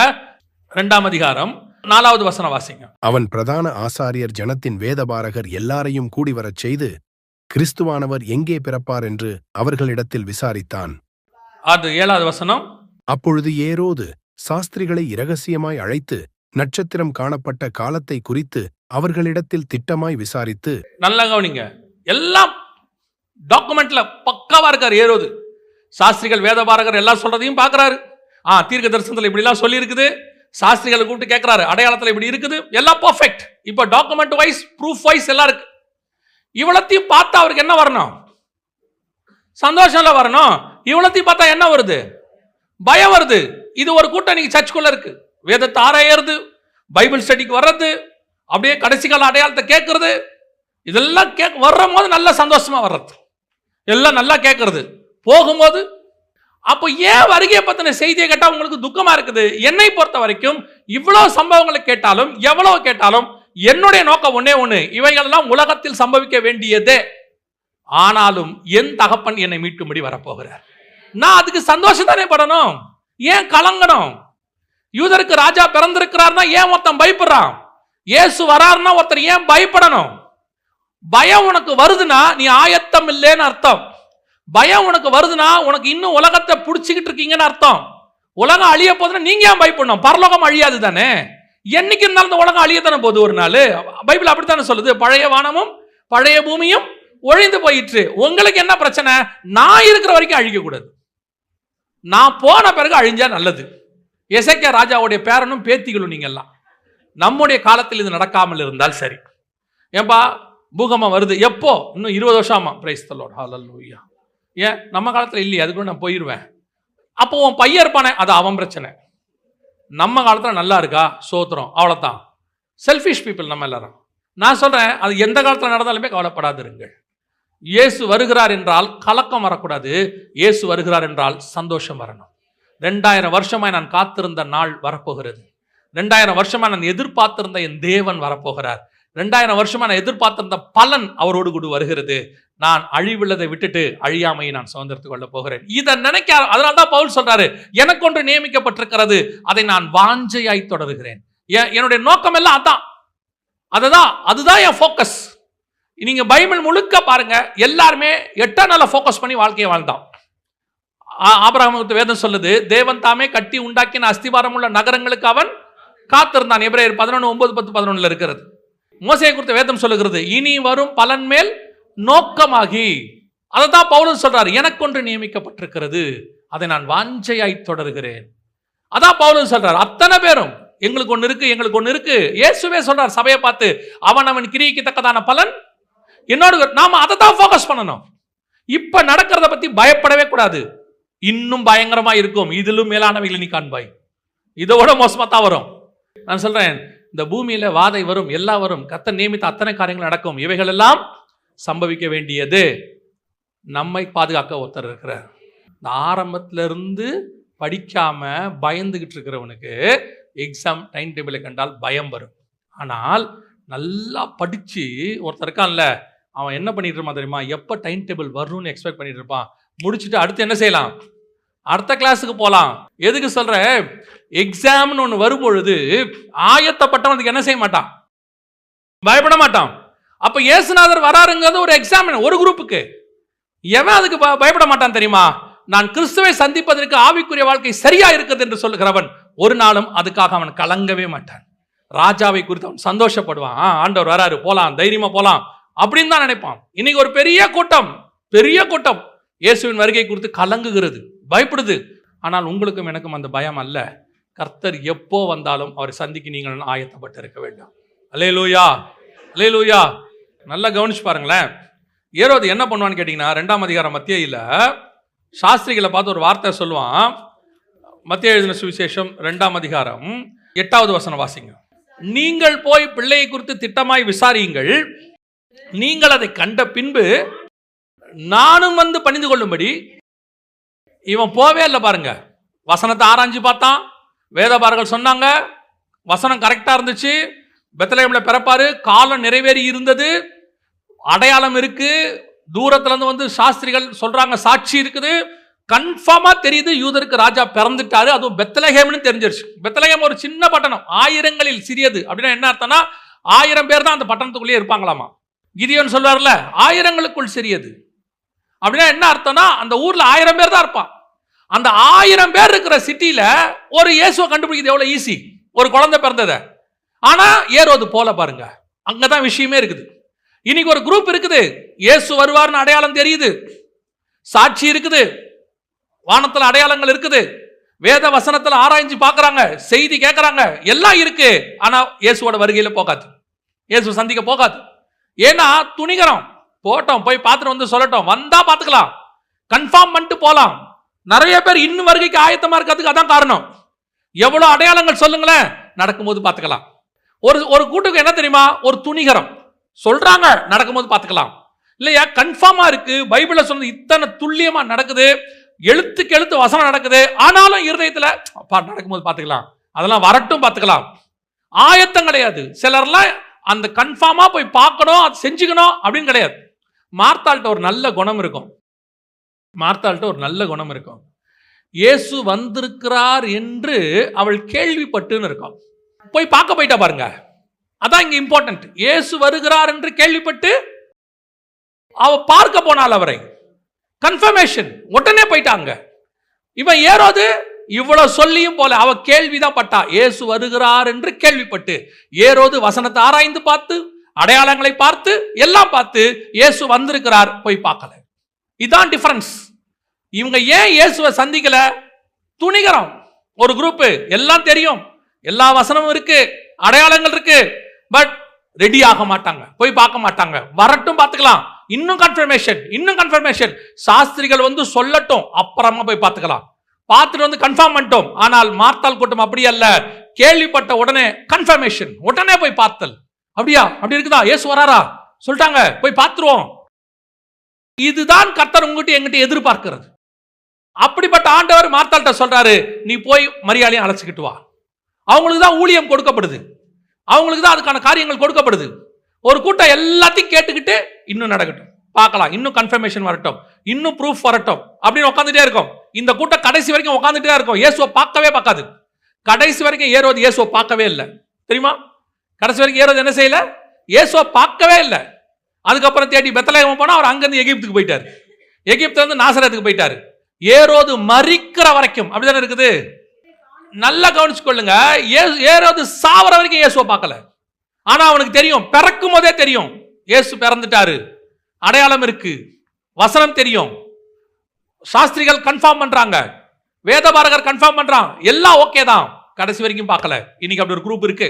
2ஆம் அதிகாரம் 4வது வசனம் வாசிங்க. அவன் பிரதான ஆசாரியர் ஜனத்தின் வேதபாரகர் எல்லாரையும் கூடி வரச் செய்து கிறிஸ்துவானவர் எங்கே பிறப்பார் என்று அவர்களிடத்தில் விசாரித்தான். அது 7வது வசனம். அப்பொழுது ஏரோது சாஸ்திரிகளை இரகசியமாய் அழைத்து நட்சத்திரம் காணப்பட்ட காலத்தை குறித்து அவர்களிடத்தில் திட்டமாய் விசாரித்து. நல்லா கவனிங்க, எல்லாம் டாக்குமெண்ட்ல பக்காவா இருக்காரு ஏரோது. சாஸ்திரிகள் வேதபாரகர் எல்லாம் சொல்றதையும் பார்க்கறாரு. தீர்க்க தரிசனத்துல இப்படி எல்லாம் சொல்லி இருக்குது. சாஸ்திரிகளை கூப்பிட்டு கேட்கிறாரு, அடையாளத்துல இப்படி இருக்குது, எல்லாம் பர்ஃபெக்ட். இப்ப டாக்குமெண்ட் வைஸ், ப்ரூஃப் வைஸ் எல்லாம் இருக்கு. இவ்வளத்தையும் பார்த்தா அவருக்கு என்ன வரணும்? சந்தோஷம்ல வரணும். இவ்வளத்தையும் பார்த்தா என்ன வருது? பயம் வருது. இது ஒரு கூட்டம் நீங்க சர்ச்சுக்குள்ள இருக்கு. வேதத்தை ஆராயறது, பைபிள் ஸ்டடிக்கு வர்றது, அப்படியே கடைசி கால அடையாளத்தை கேட்கறது, இதெல்லாம் வர்றும் போது நல்ல சந்தோஷமா வர்றது, எல்லாம் நல்லா கேட்கறது. போகும்போது அப்போ ஏன் வருகையை பத்தின செய்தியை கேட்டா உங்களுக்கு துக்கமா இருக்குது? என்னை பொறுத்த வரைக்கும் இவ்வளவு சம்பவங்களை கேட்டாலும், எவ்வளவு கேட்டாலும், என்னுடைய நோக்கம் ஒன்னே ஒண்ணு, இவைகளெல்லாம் உலகத்தில் சம்பவிக்க வேண்டியதே. ஆனாலும் என் தகப்பன் என்னை மீட்கும்படி வரப்போகிறார். நான் அதுக்கு சந்தோஷம் தானே படணும். ஏன் கலங்கணும்? யூதருக்கு ராஜா பிறந்திருக்கிறார்னா ஏன் ஒருத்தன் பயப்படுறான்? இயேசு வராருன்னா ஒருத்தர் ஏன் பயப்படணும்? பயம் உனக்கு வருதுன்னா நீ ஆயத்தம் இல்லைன்னு அர்த்தம். பயம் உனக்கு வருதுன்னா உனக்கு இன்னும் உலகத்தை பிடிச்சிக்கிட்டு இருக்கீங்கன்னு அர்த்தம். உலகம் அழிய போதுன்னா நீங்க ஏன் பயப்படணும்? பரலோகம் அழியாது தானே. என்னைக்கு இருந்தாலும் இந்த உலகம் அழியத்தானே போகுது ஒரு நாள். பைபிள் அப்படித்தானே சொல்லுது, பழைய வானமும் பழைய பூமியும் ஒழிந்து போயிற்று. உங்களுக்கு என்ன பிரச்சனை? நான் இருக்கிற வரைக்கும் அழிக்க கூடாது, நான் போன பிறகு அழிஞ்சா நல்லது. எசேக்கியா ராஜாவுடைய பேரனும் பேத்திகளும் நீங்க எல்லாம் நம்முடைய காலத்தில் இது நடக்காமல் இருந்தால் சரி. ஏன்பா பூகம்பம் வருது? எப்போ? இன்னும் 20 வருஷமா. பிரைஸ் தி லார்ட், ஹல்லேலூயா. ஏன் நம்ம காலத்துல இல்லையே, அதுக்கு நான் போயிடுவேன். அப்போ உன் பையன் இருப்பானே, அது அவன் பிரச்சனை. நம்ம காலத்துல நல்லா இருக்கா, சோத்திரம், அவ்வளவுதான். செல்ஃபிஷ் பீப்புள் நம்ம எல்லாரும். நான் சொல்றேன், அது எந்த காலத்துல நடந்தாலுமே கவலைப்படாதிருங்கள். இயேசு வருகிறார் என்றால் கலக்கம் வரக்கூடாது. இயேசு வருகிறார் என்றால் சந்தோஷம் வரணும். 2000 வருஷமாய் நான் காத்திருந்த நாள் வரப்போகிறது. 2000 வருஷமா நான் எதிர்பார்த்திருந்த என் தேவன் வரப்போகிறார். 2000 வருஷமா நான் எதிர்பார்த்திருந்த பலன் அவரோடு கூட வருகிறது. நான் அழிவுள்ளதை விட்டுட்டு அழியாமையை நான் சுதந்திரத்துக் கொள்ள போகிறேன். இதை நினைக்க, அதனால்தான் பவுல் சொல்றாரு, எனக்கு ஒன்று நியமிக்கப்பட்டிருக்கிறது, அதை நான் வாஞ்சையாய் தொடருகிறேன். என்னுடைய நோக்கம் எல்லாம் அதுதான் என் போக்கஸ். நீங்க பைபிள் முழுக்க பாருங்க, எல்லாருமே எட்டர்னலை போக்கஸ் பண்ணி வாழ்க்கையை வாழ்ந்தான். ஆபிரகாமுக்கு வேதம் சொல்லுது, தேவன் தாமே கட்டி உண்டாக்கின அஸ்திவாரம் உள்ள நகரங்களுக்கு அவன் காத்திருந்தான். எபிரேயர் 11:9-10-11 இருக்கிறது. மோசேயை குறித்த வேதம் சொல்லுகிறது, இனி வரும் பலன் மேல் நோக்கமாகி. அதைத்தான் பவுலும் சொல்றாரு, எனக்கு ஒன்று நியமிக்கப்பட்டிருக்கிறது, அதை நான் வாஞ்சையாய் தொடர்கிறேன். அதான் பவுலும் சொல்றாரு, அத்தனை பேரும் எங்களுக்கு ஒன்று இருக்கு, எங்களுக்கு ஒன்று இருக்கு. இயேசுவே சொல்றார் சபையை பார்த்து, அவன் கிரியைக்கு தக்கதான பலன் என்னோடு. நாம அதை தான் போக்கஸ் பண்ணணும். இப்ப நடக்கிறத பத்தி பயப்படவே கூடாது. இன்னும் பயங்கரமா இருக்கும். இதிலும் மேலானவைகளை நீ காண்பாய். இதோட மோசமா தான் வரும். நான் சொல்றேன், இந்த பூமியில வாதை வரும், எல்லாம் வரும். கர்த்தர் நியமித்த அத்தனை காரியங்கள் நடக்கும். இவைகள் எல்லாம் சம்பவிக்க வேண்டியது. நம்மை பாதுகாக்க ஒருத்தர் இருக்கிறார். இந்த ஆரம்பத்துல இருந்து படிக்காம பயந்துகிட்டு இருக்கிறவனுக்கு எக்ஸாம் டைம் டேபிளை கண்டால் பயம் வரும். ஆனால் நல்லா படிச்சு ஒருத்தர் இருக்கான்ல, அவன் என்ன பண்ணிட்டு இருப்பான் தெரியுமா? எப்ப டைம் டேபிள் வரும்னு எக்ஸ்பெக்ட் பண்ணிட்டு இருப்பான். முடிச்சுட்டு அடுத்து என்ன செய்யலாம்? அடுத்த கிளாஸுக்கு போலாம். எதுக்கு சொல்ற? எக்ஸாம்னு ஒன்று வரும்பொழுது ஆயத்தப்பட்டவனுக்கு என்ன செய்ய மாட்டான்? பயப்பட மாட்டான். அப்ப இயேசுநாதர் வராருங்கிறது ஒரு எக்ஸாம், ஒரு குரூப்புக்கு. எவன் அதுக்கு பயப்பட மாட்டான் தெரியுமா? நான் கிறிஸ்துவை சந்திப்பதற்கு ஆவிக்குரிய வாழ்க்கை சரியா இருக்குது என்று சொல்லுகிறவன் ஒரு நாளும் அதுக்காக அவன் கலங்கவே மாட்டான். ராஜாவை குறித்து அவன் சந்தோஷப்படுவான். ஆண்டவர் வராரு, போலாம், தைரியமா போலாம் அப்படின்னு தான் நினைப்பான். இன்னைக்கு ஒரு பெரிய கூட்டம் இயேசுவின் வருகை குறித்து கலங்குகிறது, பயப்படுது. ஆனால் உங்களுக்கும் எனக்கும் அந்த பயம் அல்ல. கர்த்தர் எப்போ வந்தாலும் அவரை சந்திக்க நீங்கள் ஆயத்தப்பட்டு இருக்க வேண்டும். அல்லேலூயா, அல்லேலூயா. நல்லா கவனிச்சு பாருங்களேன். ஏரோது என்ன பண்ணுவான்னு கேட்டீங்கன்னா, 2ஆம் அதிகாரம் மத்தேயுல சாஸ்திரிகளை பார்த்து ஒரு வார்த்தை சொல்லுவான். மத்தேயு எழுதின சுவிசேஷம் 2ஆம் அதிகாரம் 8வது வசனம் வாசிங்க. நீங்கள் போய் பிள்ளையை குறித்து திட்டமாய் விசாரியுங்கள், நீங்கள் அதை கண்ட பின்பு நானும் வந்து பணிந்து கொள்ளும்படி. இவன் போவே இல்லை பாருங்க. வசனத்தை ஆராய்ஞ்சு பார்த்தான், வேதபாரர்கள் சொன்னாங்க, வசனம் கரெக்டா இருந்துச்சு, பெத்லகேம்ல பிறப்பாரு, காலம் நிறைவேறி இருந்தது, அடையாளம் இருக்கு, தூரத்துல இருந்து வந்து சாஸ்திரிகள் சொல்றாங்க, சாட்சி இருக்குது, கன்ஃபார்மா தெரியுது யூதருக்கு ராஜா பிறந்துட்டாரு. அதுவும் பெத்லகேம்னு தெரிஞ்சிருச்சு. பெத்லகேம் ஒரு சின்ன பட்டணம், ஆயிரங்களில் சிறியது. அப்படின்னா என்ன அர்த்தம்னா 1000 பேர் தான் அந்த பட்டணத்துக்குள்ளேயே இருப்பாங்களாமா. கிதியோன் சொல்வார்ல, ஆயிரங்களுக்குள் சிறியது. அப்படின்னா என்ன அர்த்தம்னா அந்த ஊர்ல 1000 பேர் தான் இருப்பான். அந்த 1000 பேர் இருக்கிற சிட்டியில ஒரு இயேசுவை கண்டுபிடிக்கிறது எவ்வளவு ஈஸி, ஒரு குழந்தை பிறந்ததை. ஆனா ஏரோது போல பாருங்க, அங்கதான் விஷயமே இருக்குது. இன்னைக்கு ஒரு குரூப் இருக்குது, இயேசு வருவார்னு அடையாளம் தெரியுது, சாட்சி இருக்குது, வானத்துல அடையாளங்கள் இருக்குது, வேத வசனத்துல ஆராய்ச்சி பார்க்கறாங்க, செய்தி கேட்கறாங்க, எல்லாம் இருக்கு. ஆனா இயேசுவோட வருகையில போகாது, இயேசு சந்திக்க போகாது. ஏன்னா துணிகரம், போட்டோம் போய் பார்த்துட்டு வந்து சொல்லட்டும், வந்தா பார்த்துக்கலாம், கன்ஃபார்ம் பண்ணிட்டு போலாம். நிறைய பேர் இன்னும் வருகைக்கு ஆயத்தமா இருக்கிறதுக்கு அதான் காரணம். எவ்வளவு அடையாளங்கள் சொல்லுங்களேன், நடக்கும்போது பார்த்துக்கலாம். ஒரு கூட்டுக்கு என்ன தெரியுமா, ஒரு துணிகரம், சொல்றாங்க நடக்கும்போது பார்த்துக்கலாம். இல்லையா, கன்ஃபார்மா இருக்கு, பைபிள்ல சொன்னது இத்தனை துல்லியமா நடக்குது, எழுத்துக்கு எழுத்து வசனம் நடக்குது, ஆனாலும் இருதயத்துல நடக்கும்போது பார்த்துக்கலாம், அதெல்லாம் வரட்டும் பார்த்துக்கலாம். ஆயத்தம் கிடையாது. சிலர்லாம் அந்த கன்ஃபார்மா போய் பார்க்கணும், அது செஞ்சுக்கணும் அப்படின்னு கிடையாது. மார்த்தாள்கிட்ட ஒரு நல்ல குணம் இருக்கும். மார்த்தாள்கிட்ட ஒரு நல்ல குணம் இருக்கும். இயேசு வந்திருக்கிறார் என்று அவள் கேள்விப்பட்டுன்னு இருக்கும். போய் பார்க்க போயிட்டா பாருங்க, அதான் இங்க இம்பார்ட்டன்ட். இயேசு வருகிறார் என்று கேள்விப்பட்டு அவ பார்க்க போனாள், அவரை கன்ஃபர்மேஷன் உடனே போயிட்டாங்க. இவன் ஏரோது இவ்வளவு சொல்லியும் போல அவ கேள்விதான் பட்டா, இயேசு வருகிறார் என்று கேள்விப்பட்டு. ஏரோது வசனத்தை ஆராய்ந்து பார்த்து, அடையாளங்களை பார்த்து, எல்லாம் பார்த்து, இயேசு வந்திருக்கிறார் போய் பார்க்கல. இதான் டிஃபரன்ஸ். இவங்க ஏன் இயேசுவை சந்திக்கல? துணிகரம். ஒரு குரூப், எல்லாம் தெரியும், எல்லா வசனமும் இருக்கு, அடையாளங்கள் இருக்கு, பட் ரெடி ஆக மாட்டாங்க, போய் பார்க்க மாட்டாங்க. வரட்டும் பார்த்துக்கலாம், இன்னும் கன்ஃபர்மேஷன், இன்னும் கன்ஃபர்மேஷன், சாஸ்திரிகள் வந்து சொல்லட்டும், அப்புறமா போய் பார்த்துக்கலாம், பார்த்துட்டு வந்து கன்ஃபார்ம் பண்ணிட்டோம். ஆனால் மார்த்தாள் கூட்டம் அப்படி அல்ல, கேள்விப்பட்ட உடனே கன்ஃபர்மேஷன், உடனே போய் பார்த்தல். அப்படியா, அப்படி இருக்குதா, இயேசு வராரா, சொல்லிட்டாங்க, போய் பார்த்துருவோம். இதுதான் கர்த்தர் உங்ககிட்ட எங்கிட்ட எதிர்பார்க்கிறது. அப்படிப்பட்ட ஆண்டவர் மார்த்தாள்கிட்ட சொல்றாரு, நீ போய் மரியாதையும் அழைச்சிக்கிட்டு வா. அவங்களுக்கு தான் ஊழியம் கொடுக்கப்படுது, அவங்களுக்கு தான் அதுக்கான காரியங்கள் கொடுக்கப்படுது. ஒரு கூட்டம் எல்லாத்தையும் கேட்டுக்கிட்டு இன்னும் நடக்கட்டும், பார்க்கலாம், இன்னும் கன்ஃபர்மேஷன் வரட்டும், இன்னும் ப்ரூஃப் வரட்டும் அப்படின்னு உட்காந்துட்டே இருக்கும். இந்த கூட்டம் கடைசி வரைக்கும் உட்காந்துட்டே இருக்கும், இயேசுவை பார்க்கவே பார்க்காது. கடைசி வரைக்கும் ஏரோது இயேசுவை பார்க்கவே இல்லை, தெரியுமா? கடைசி வரைக்கும் ஏரோது என்ன செய்யல, இயேசுவை பார்க்கவே இல்லை. அதுக்கப்புறம் தேடி பெத்லகேம் போனா, அவர் அங்கிருந்து எகிப்துக்கு போயிட்டாரு, எகிப்துல இருந்து நாசரேத்துக்கு போயிட்டாரு. ஏரோது மரிக்கிற வரைக்கும் அப்படிதானே இருக்குது. நல்லா கவனிச்சு கொள்ளுங்க, ஏரோது சாவர வரைக்கும் இயேசுவை பார்க்கல. ஆனா அவனுக்கு தெரியும், பிறக்கும் போதே தெரியும் இயேசு பிறந்துட்டாரு, அடையாளம் இருக்கு, வசனம் தெரியும், சாஸ்திரிகள் கன்ஃபார்ம் பண்றாங்க, வேதபாரகர் கன்ஃபார்ம் பண்றான், எல்லாம் ஓகே தான். கடைசி வரைக்கும் பார்க்கல. இன்னைக்கு அப்படி ஒரு குரூப் இருக்கு,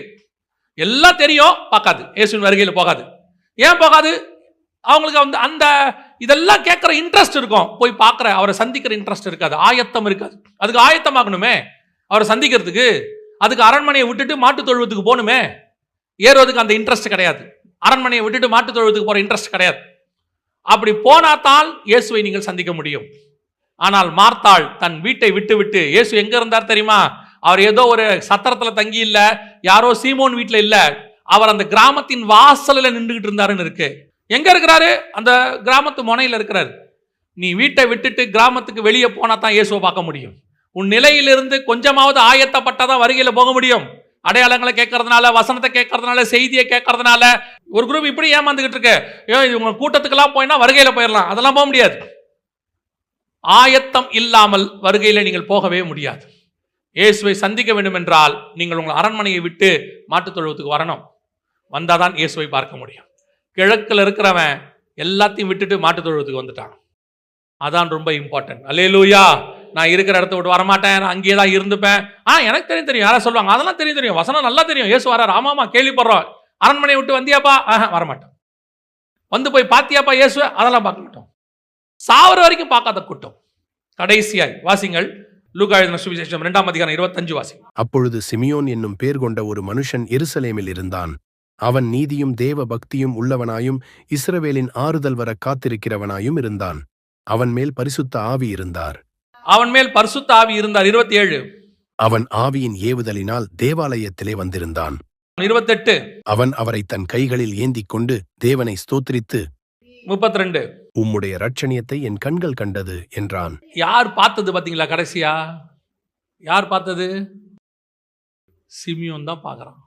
எல்லாம் தெரியும், பார்க்காது, இயேசுவின் வருகையில் போகாது. ஏன் போகாது? அவங்களுக்கு வந்து அந்த இதெல்லாம் கேட்கிற இன்ட்ரெஸ்ட் இருக்கும், போய் பார்க்கிற அவரை சந்திக்கிற இன்ட்ரெஸ்ட் இருக்காது, ஆயத்தம் இருக்காது. அதுக்கு ஆயத்தமாகணுமே அவரை சந்திக்கிறதுக்கு, அதுக்கு அரண்மனையை விட்டுட்டு மாட்டு தொழுவத்துக்கு போகணுமே. ஏரோதுக்கு அந்த இன்ட்ரெஸ்ட் கிடையாது, அரண்மனையை விட்டுட்டு மாட்டு தொழுவத்துக்கு போற இன்ட்ரெஸ்ட் கிடையாது. அப்படி போனாத்தான் இயேசுவை நீங்கள் சந்திக்க முடியும். ஆனால் மார்த்தாள் தன் வீட்டை விட்டு விட்டு, இயேசு எங்க இருந்தார் தெரியுமா? அவர் ஏதோ ஒரு சத்திரத்துல தங்கி இல்ல, யாரோ சீமோன் வீட்டுல இல்ல, அவர் அந்த கிராமத்தின் வாசல்ல நின்றுகிட்டு இருந்தாருன்னு இருக்கு. எங்க இருக்கிறாரு? அந்த கிராமத்து முனையில இருக்கிறாரு. நீ வீட்டை விட்டுட்டு கிராமத்துக்கு வெளியே போனா தான் இயேசுவை பார்க்க முடியும். உன் நிலையிலிருந்து கொஞ்சமாவது ஆயத்தப்பட்டாதான் வருகையில போக முடியும். அடையாளங்களை கேட்கறதுனால, வசனத்தை கேட்கறதுனால, செய்தியை கேட்கறதுனால ஒரு குரூப் இப்படி ஏமாந்துகிட்டு இருக்கு. இவங்க கூட்டத்துக்கெல்லாம் போயினா வருகையில போயிடலாம், அதெல்லாம் போக முடியாது. ஆயத்தம் இல்லாமல் வருகையில நீங்கள் போகவே முடியாது. இயேசுவை சந்திக்க வேண்டும் என்றால் நீங்கள் உங்கள் அரண்மனையை விட்டு மாட்டுத் தொழுவத்துக்கு வரணும், வந்தாதான் இயேசுவை பார்க்க முடியும். கிழக்கில் இருக்கிறவன் எல்லாத்தையும் விட்டுட்டு மாட்டுத் தொழுவத்துக்கு வந்துட்டான், அதான் ரொம்ப இம்பார்ட்டன்ட். அல்லேலூயா. நான் இருக்கிற இடத்த விட்டு வரமாட்டேன், நான் அங்கேயே தான் இருந்துப்பேன். எனக்கு தெரியும் யாரா சொல்லுவாங்க, அதெல்லாம் தெரியும், வசனம் நல்லா தெரியும், இயேசு வரார், ஆமாமா கேள்விப்படுறோம். அரண்மனையை விட்டு வந்தியாப்பா? வரமாட்டேன். வந்து போய் பாத்தியாப்பா இயேசுவை, அதெல்லாம் பார்க்க மாட்டோம். சாவர வரைக்கும் பார்க்காத கூட்டம். கடைசியாய் வாசிங்கள், லூக்கா எழுதின சுவிசேஷம் 2ஆம் அதிகாரம் 25 வாசிங்க. அப்பொழுது சிமியோன் என்னும் பேர் கொண்ட ஒரு மனுஷன் எருசலேமில் இருந்தான். அவன் நீதியும் தேவ பக்தியும் உள்ளவனாயும் இஸ்ரவேலின் ஆறுதல் வர காத்திருக்கிறவனாயும் இருந்தான். அவன் மேல் பரிசுத்த ஆவி இருந்தார். அவன் மேல் பரிசுத்த ஆவி இருந்தார். 27. அவன் ஆவியின் ஏவுதலினால் தேவாலயத்திலே வந்திருந்தான். 28. அவன் அவரை தன் கைகளில் ஏந்திக் கொண்டு தேவனை ஸ்தோத்திரித்து 32. உம்முடைய இரட்சணியத்தை என் கண்கள் கண்டது என்றான். யார் பார்த்தது பாத்தீங்களா? கடைசியா யார் பார்த்தது? சிமியோன் தான் பார்க்கறான்.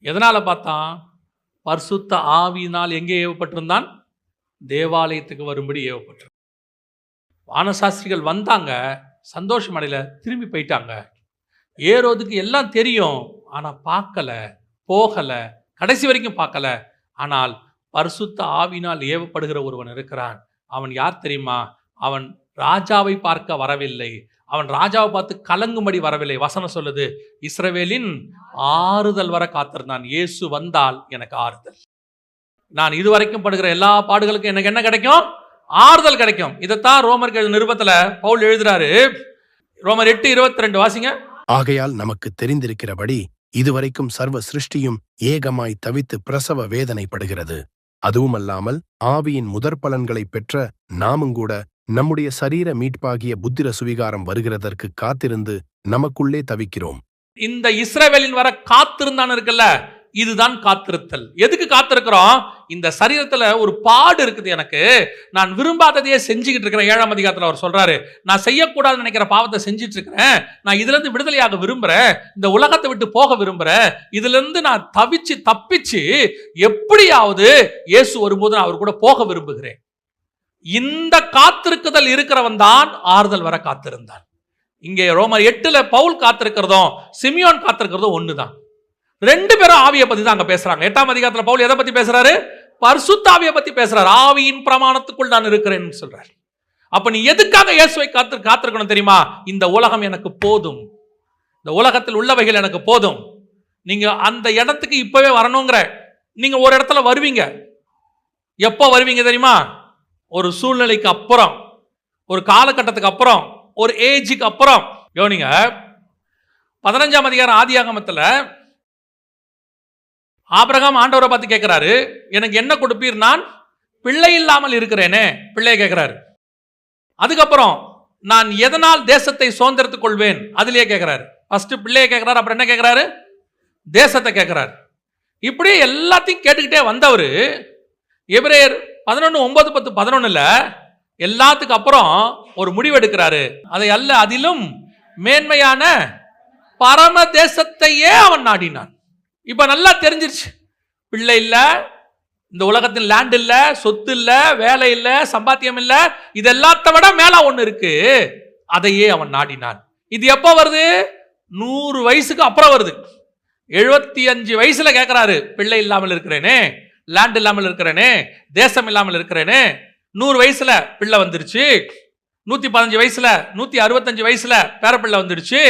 எதனால பார்த்தான்? பரிசுத்த ஆவியினால் எங்கே ஏவப்பட்டிருந்தான்? தேவாலயத்துக்கு வரும்படி ஏவப்பட்டிருந்தான். வானசாஸ்திரிகள் வந்தாங்க, சந்தோஷம் அடையல, திரும்பி போயிட்டாங்க. ஏரோதுக்கு எல்லாம் தெரியும், ஆனா பார்க்கல, போகல, கடைசி வரைக்கும் பார்க்கல. ஆனால் பரிசுத்த ஆவியினால் ஏவப்படுகிற ஒருவன் இருக்கிறான். அவன் யார் தெரியுமா? அவன் ராஜாவை பார்க்க வரவில்லை, அவன் ராஜாவை பார்த்து கலங்கும்படி வரவில்லை. வசனம் சொல்லுது, இஸ்ரவேலின் ஆறுதல் வர காத்திருந்தான். இயேசு வந்தால் எனக்கு ஆறுதல். நான் இதுவரைக்கும் படுகிற எல்லா பாடுகளுக்கும் எனக்கு என்ன கிடைக்கும்? ஆறுதல் கிடைக்கும். இதைத்தான் ரோமர்கள் நிருபத்துல பவுல் எழுதுறாரு. ரோமர் 8:22 வாசிங்க. ஆகையால் நமக்கு தெரிந்திருக்கிறபடி இதுவரைக்கும் சர்வ சிருஷ்டியும் ஏகமாய் தவித்து பிரசவ வேதனைப்படுகிறது. அதுவுமல்லாமல் ஆவியின் முதற்பலன்களை பெற்ற நாமுங்கூட நம்முடைய சரீர மீட்பாகிய புத்திர சுவிகாரம் வருகிறதற்கு காத்திருந்து நமக்குள்ளே தவிக்கிறோம். இந்த இஸ்ரவேலின் வர காத்திருந்தான் இருக்குல்ல, இதுதான் காத்திருத்தல். எதுக்கு காத்திருக்கிறோம்? இந்த சரீரத்துல ஒரு பாடு இருக்குது, எனக்கு நான் விரும்பாததையே செஞ்சுக்கிட்டு இருக்கிறேன். 7ஆம் அதிகாரத்துல அவர் சொல்றாரு, நான் செய்யக்கூடாதுன்னு நினைக்கிற பாவத்தை செஞ்சுட்டு இருக்கிறேன், நான் இதுல இருந்து விடுதலையாக விரும்புறேன், இந்த உலகத்தை விட்டு போக விரும்புறேன், இதுல இருந்து நான் தப்பிச்சு எப்படியாவது இயேசு வரும்போது நான் அவர் கூட போக விரும்புகிறேன். இந்த காத்திருக்குதல் இருக்கிறவன் தான் ஆறுதல் வர காத்திருந்தான். இங்கே ரோமர் 8ல பவுல் காத்திருக்கிறதும் சிமியோன் காத்திருக்கிறதும் ஒண்ணுதான். ரெண்டு பேரும் ஆவியை பத்தி தான் அங்க பேசுறாங்க. 8ஆம் அதிகாரத்துல பவுல் எதை பத்தி பேசுறாரு? பரிசுத்த ஆவியை பத்தி பேசுறாரு. ஆவியின் பிரமாணத்துக்குள் நான் இருக்கிறேன்னு சொல்றாரு. அப்ப நீ எதுக்காக இயேசுவை காத்திருக்கணும் தெரியுமா? இந்த உலகம் எனக்கு போதும், இந்த உலகத்தில் உள்ளவைகள் எனக்கு போதும். நீங்க அந்த இடத்துக்கு இப்பவே வரணுங்கிற, நீங்க ஒரு இடத்துல வருவீங்க. எப்போ வருவீங்க தெரியுமா? ஒரு சூழ்நிலைக்கு அப்புறம், ஒரு காலகட்டத்துக்கு அப்புறம், ஒரு ஏஜுக்கு அப்புறம். கவனிங்க, 15ஆம் அதிகாரம் ஆதியாகமத்துல ஆபிரகாம் ஆண்டவரை பார்த்து கேட்கிறாரு, எனக்கு என்ன கொடுப்பீர், நான் பிள்ளை இல்லாமல் இருக்கிறேனே, பிள்ளையை கேட்கிறாரு. அதுக்கப்புறம் நான் எதனால் தேசத்தை சுதந்திரத்துக் கொள்வேன், அதிலேயே கேட்கிறாரு. ஃபர்ஸ்ட் பிள்ளையை கேட்கிறாரு, அப்புறம் என்ன கேட்கிறாரு? தேசத்தை கேட்கிறாரு. இப்படி எல்லாத்தையும் கேட்டுக்கிட்டே வந்தவர் எபிரேயர் 11:9-10-11 எல்லாத்துக்கு அப்புறம் ஒரு முடிவு எடுக்கிறாரு. அதை அல்ல, அதிலும் மேன்மையான பரம தேசத்தையே அவன் நாடினான். இப்ப நல்லா தெரிஞ்சிருச்சு, பிள்ளை இல்ல, இந்த உலகத்தின் லேண்ட் இல்ல, சொத்து இல்ல, வேலை இல்ல, சம்பாத்தியம் இல்ல, இது எல்லாத்த விட மேல ஒண்ணு இருக்கு, அதையே அவன் நாடினான். இது எப்ப வருது? 100 வயசுக்கு அப்புறம் வருது. 75 வயசுல கேட்கிறாரு, பிள்ளை இல்லாமல் இருக்கிறேனே, லேண்ட் இல்லாமல் இருக்கிறேனே, தேசம் இல்லாமல் இருக்கிறேனே. 100 வயசுல பிள்ளை வந்துருச்சு. 115 வயசுல, 165 வயசுல பேரப்பிள்ளை வந்துருச்சு.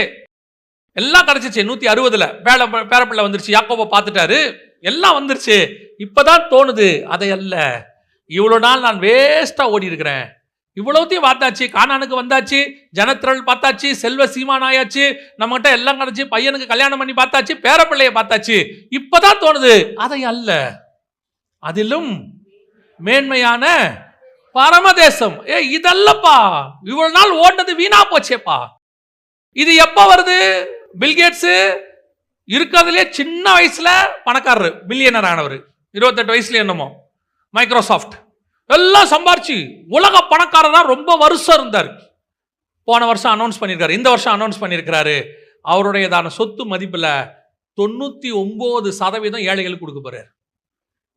எல்லாம் கிடைச்சிச்சு. 160ல பேரப்பிள்ளை வந்துருச்சு. யாக்கோபை பார்த்துட்டாரு, எல்லாம் வந்துருச்சு. இப்பதான் தோணுது, அதை அல்ல, இவ்வளவு நாள் நான் வேஸ்டா ஓடி இருக்கிறேன், இவ்வளவுத்தையும் பார்த்தாச்சு, கானானுக்கு வந்தாச்சு, ஜனத்திரள் பார்த்தாச்சு, செல்வ சீமான் ஆயாச்சு, நம்மகிட்ட எல்லாம் கிடைச்சு, பையனுக்கு கல்யாணம் பண்ணி பார்த்தாச்சு, பேரப்பிள்ளைய பார்த்தாச்சு. இப்பதான் தோணுது, அதை அல்ல, அதிலும் மேன்மையான பரமதேசம். இதல்லப்பா, இவ்வளவு நாள் ஓடுனது வீணா போச்சேப்பா. இது எப்ப வருது? பில்கேட்ஸ் இருக்கிறதுலே சின்ன வயசுல பணக்காரர், பில்லியனர் ஆனவர், 28 வயசுல என்னமோ, மைக்ரோசாஃப்ட் எல்லாம் சம்பாரிச்சு உலக பணக்காரரா ரொம்ப வருஷம் இருந்தார். போன வருஷம் அனௌன்ஸ் பண்ணியிருக்காரு, இந்த வருஷம் அனௌன்ஸ் பண்ணியிருக்கிறாரு, அவருடையதான சொத்து மதிப்புல 99% ஏழைகளுக்கு கொடுக்க போறாரு.